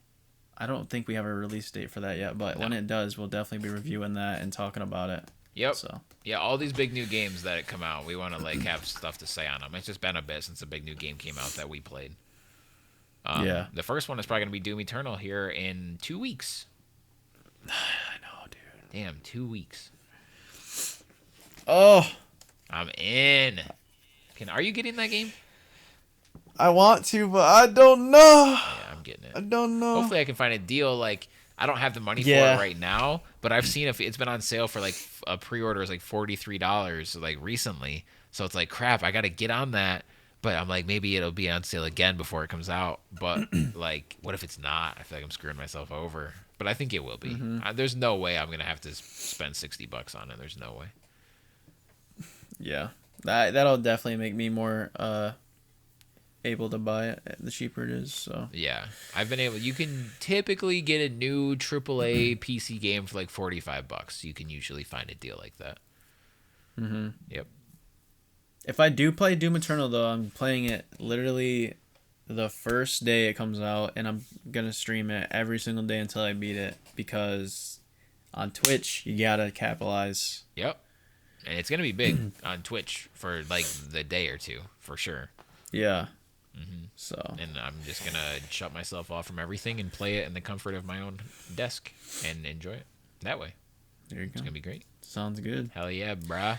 don't think we have a release date for that yet, but when it does, we'll definitely be reviewing that and talking about it. Yep. So yeah, all these big new games that come out, we want to like have stuff to say on them. It's just been a bit since a big new game came out that we played. Yeah. The first one is probably gonna be Doom Eternal here in 2 weeks. I know, dude. Damn, 2 weeks. Oh, I'm in. Are you getting that game? I want to, but I don't know. Yeah, I'm getting it. I don't know. Hopefully I can find a deal. Like, I don't have the money for Yeah. it right now, but I've seen it's been on sale for like a pre-order is like $43 like recently. So it's like, crap, I got to get on that. But I'm like, maybe it'll be on sale again before it comes out. But like, what if it's not? I feel like I'm screwing myself over. But I think it will be. There's no way I'm gonna have to spend $60 on it. There's no way. Yeah, that'll definitely make me more able to buy it the cheaper it is. So yeah, I've been able. You can typically get a new AAA PC game for like $45. You can usually find a deal like that. Yep. If I do play Doom Eternal though, I'm playing it literally the first day it comes out, and I'm gonna stream it every single day until I beat it, because on Twitch you gotta capitalize. Yep. And it's gonna be big on Twitch for like the day or two for sure. Yeah. So. And I'm just gonna shut myself off from everything and play it in the comfort of my own desk and enjoy it that way. There you go. It's gonna be great. Sounds good. Hell yeah, brah.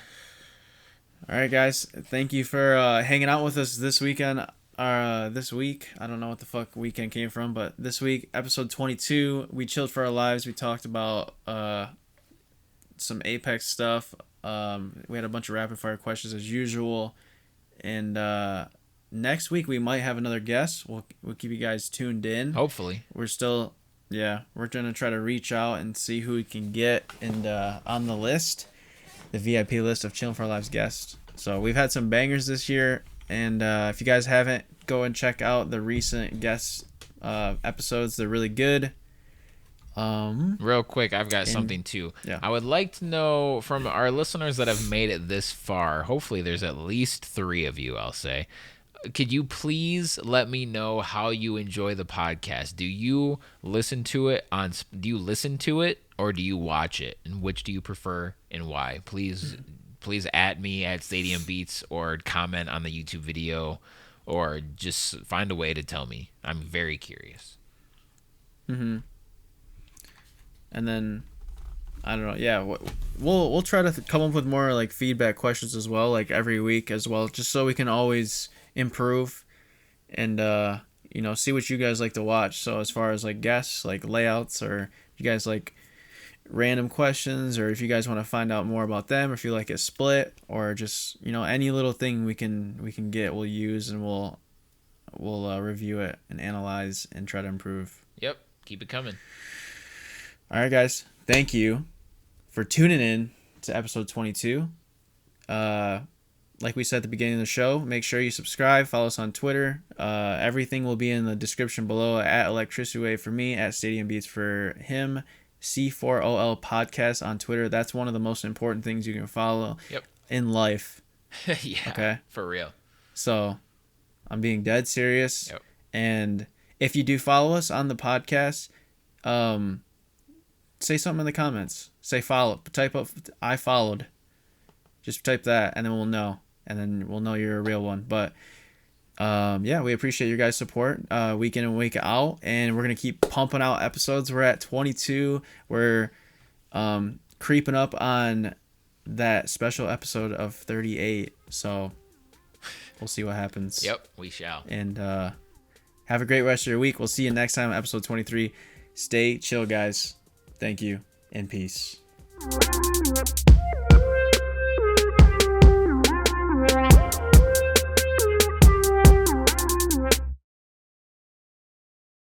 All right, guys. Thank you for hanging out with us this weekend. This week, I don't know what the fuck weekend came from, but this week, episode 22, we chilled for our lives. We talked about some Apex stuff. We had a bunch of rapid fire questions as usual, and next week we might have another guest. We'll keep you guys tuned in. Hopefully. We're gonna try to reach out and see who we can get and on the list, the VIP list of Chillin' for Our Lives guests. So we've had some bangers this year, and if you guys haven't, go and check out the recent guest episodes. They're really good. Real quick, I've got something too. Yeah. I would like to know from our listeners that have made it this far. Hopefully there's at least 3 of you, I'll say. Could you please let me know how you enjoy the podcast? Do you listen to it or do you watch it? And which do you prefer and why? Please at me at Stadium Beats, or comment on the YouTube video, or just find a way to tell me. I'm very curious. And then I don't know. Yeah, we'll try to come up with more like feedback questions as well, like every week as well, just so we can always improve and see what you guys like to watch. So as far as like guests, like layouts, or you guys like random questions, or if you guys want to find out more about them, or if you like it split, or just any little thing we can get, we'll use, and we'll review it and analyze and try to improve. Yep, keep it coming. All right, guys, thank you for tuning in to episode 22. Like we said at the beginning of the show, make sure you subscribe, follow us on Twitter. Everything will be in the description below. At Electricity Wave for me, at Stadium Beats for him, C4OL Podcast on Twitter. That's one of the most important things you can follow in life. Yeah, okay? For real. So I'm being dead serious. Yep. And if you do follow us on the podcast, say something in the comments. Say follow. Type up I followed. Just type that, and then we'll know. And then we'll know you're a real one. But we appreciate your guys' support week in and week out, and we're gonna keep pumping out episodes. We're at 22. We're creeping up on that special episode of 38. So we'll see what happens. Yep, we shall. And have a great rest of your week. We'll see you next time, episode 23. Stay chill, guys. Thank you, and peace.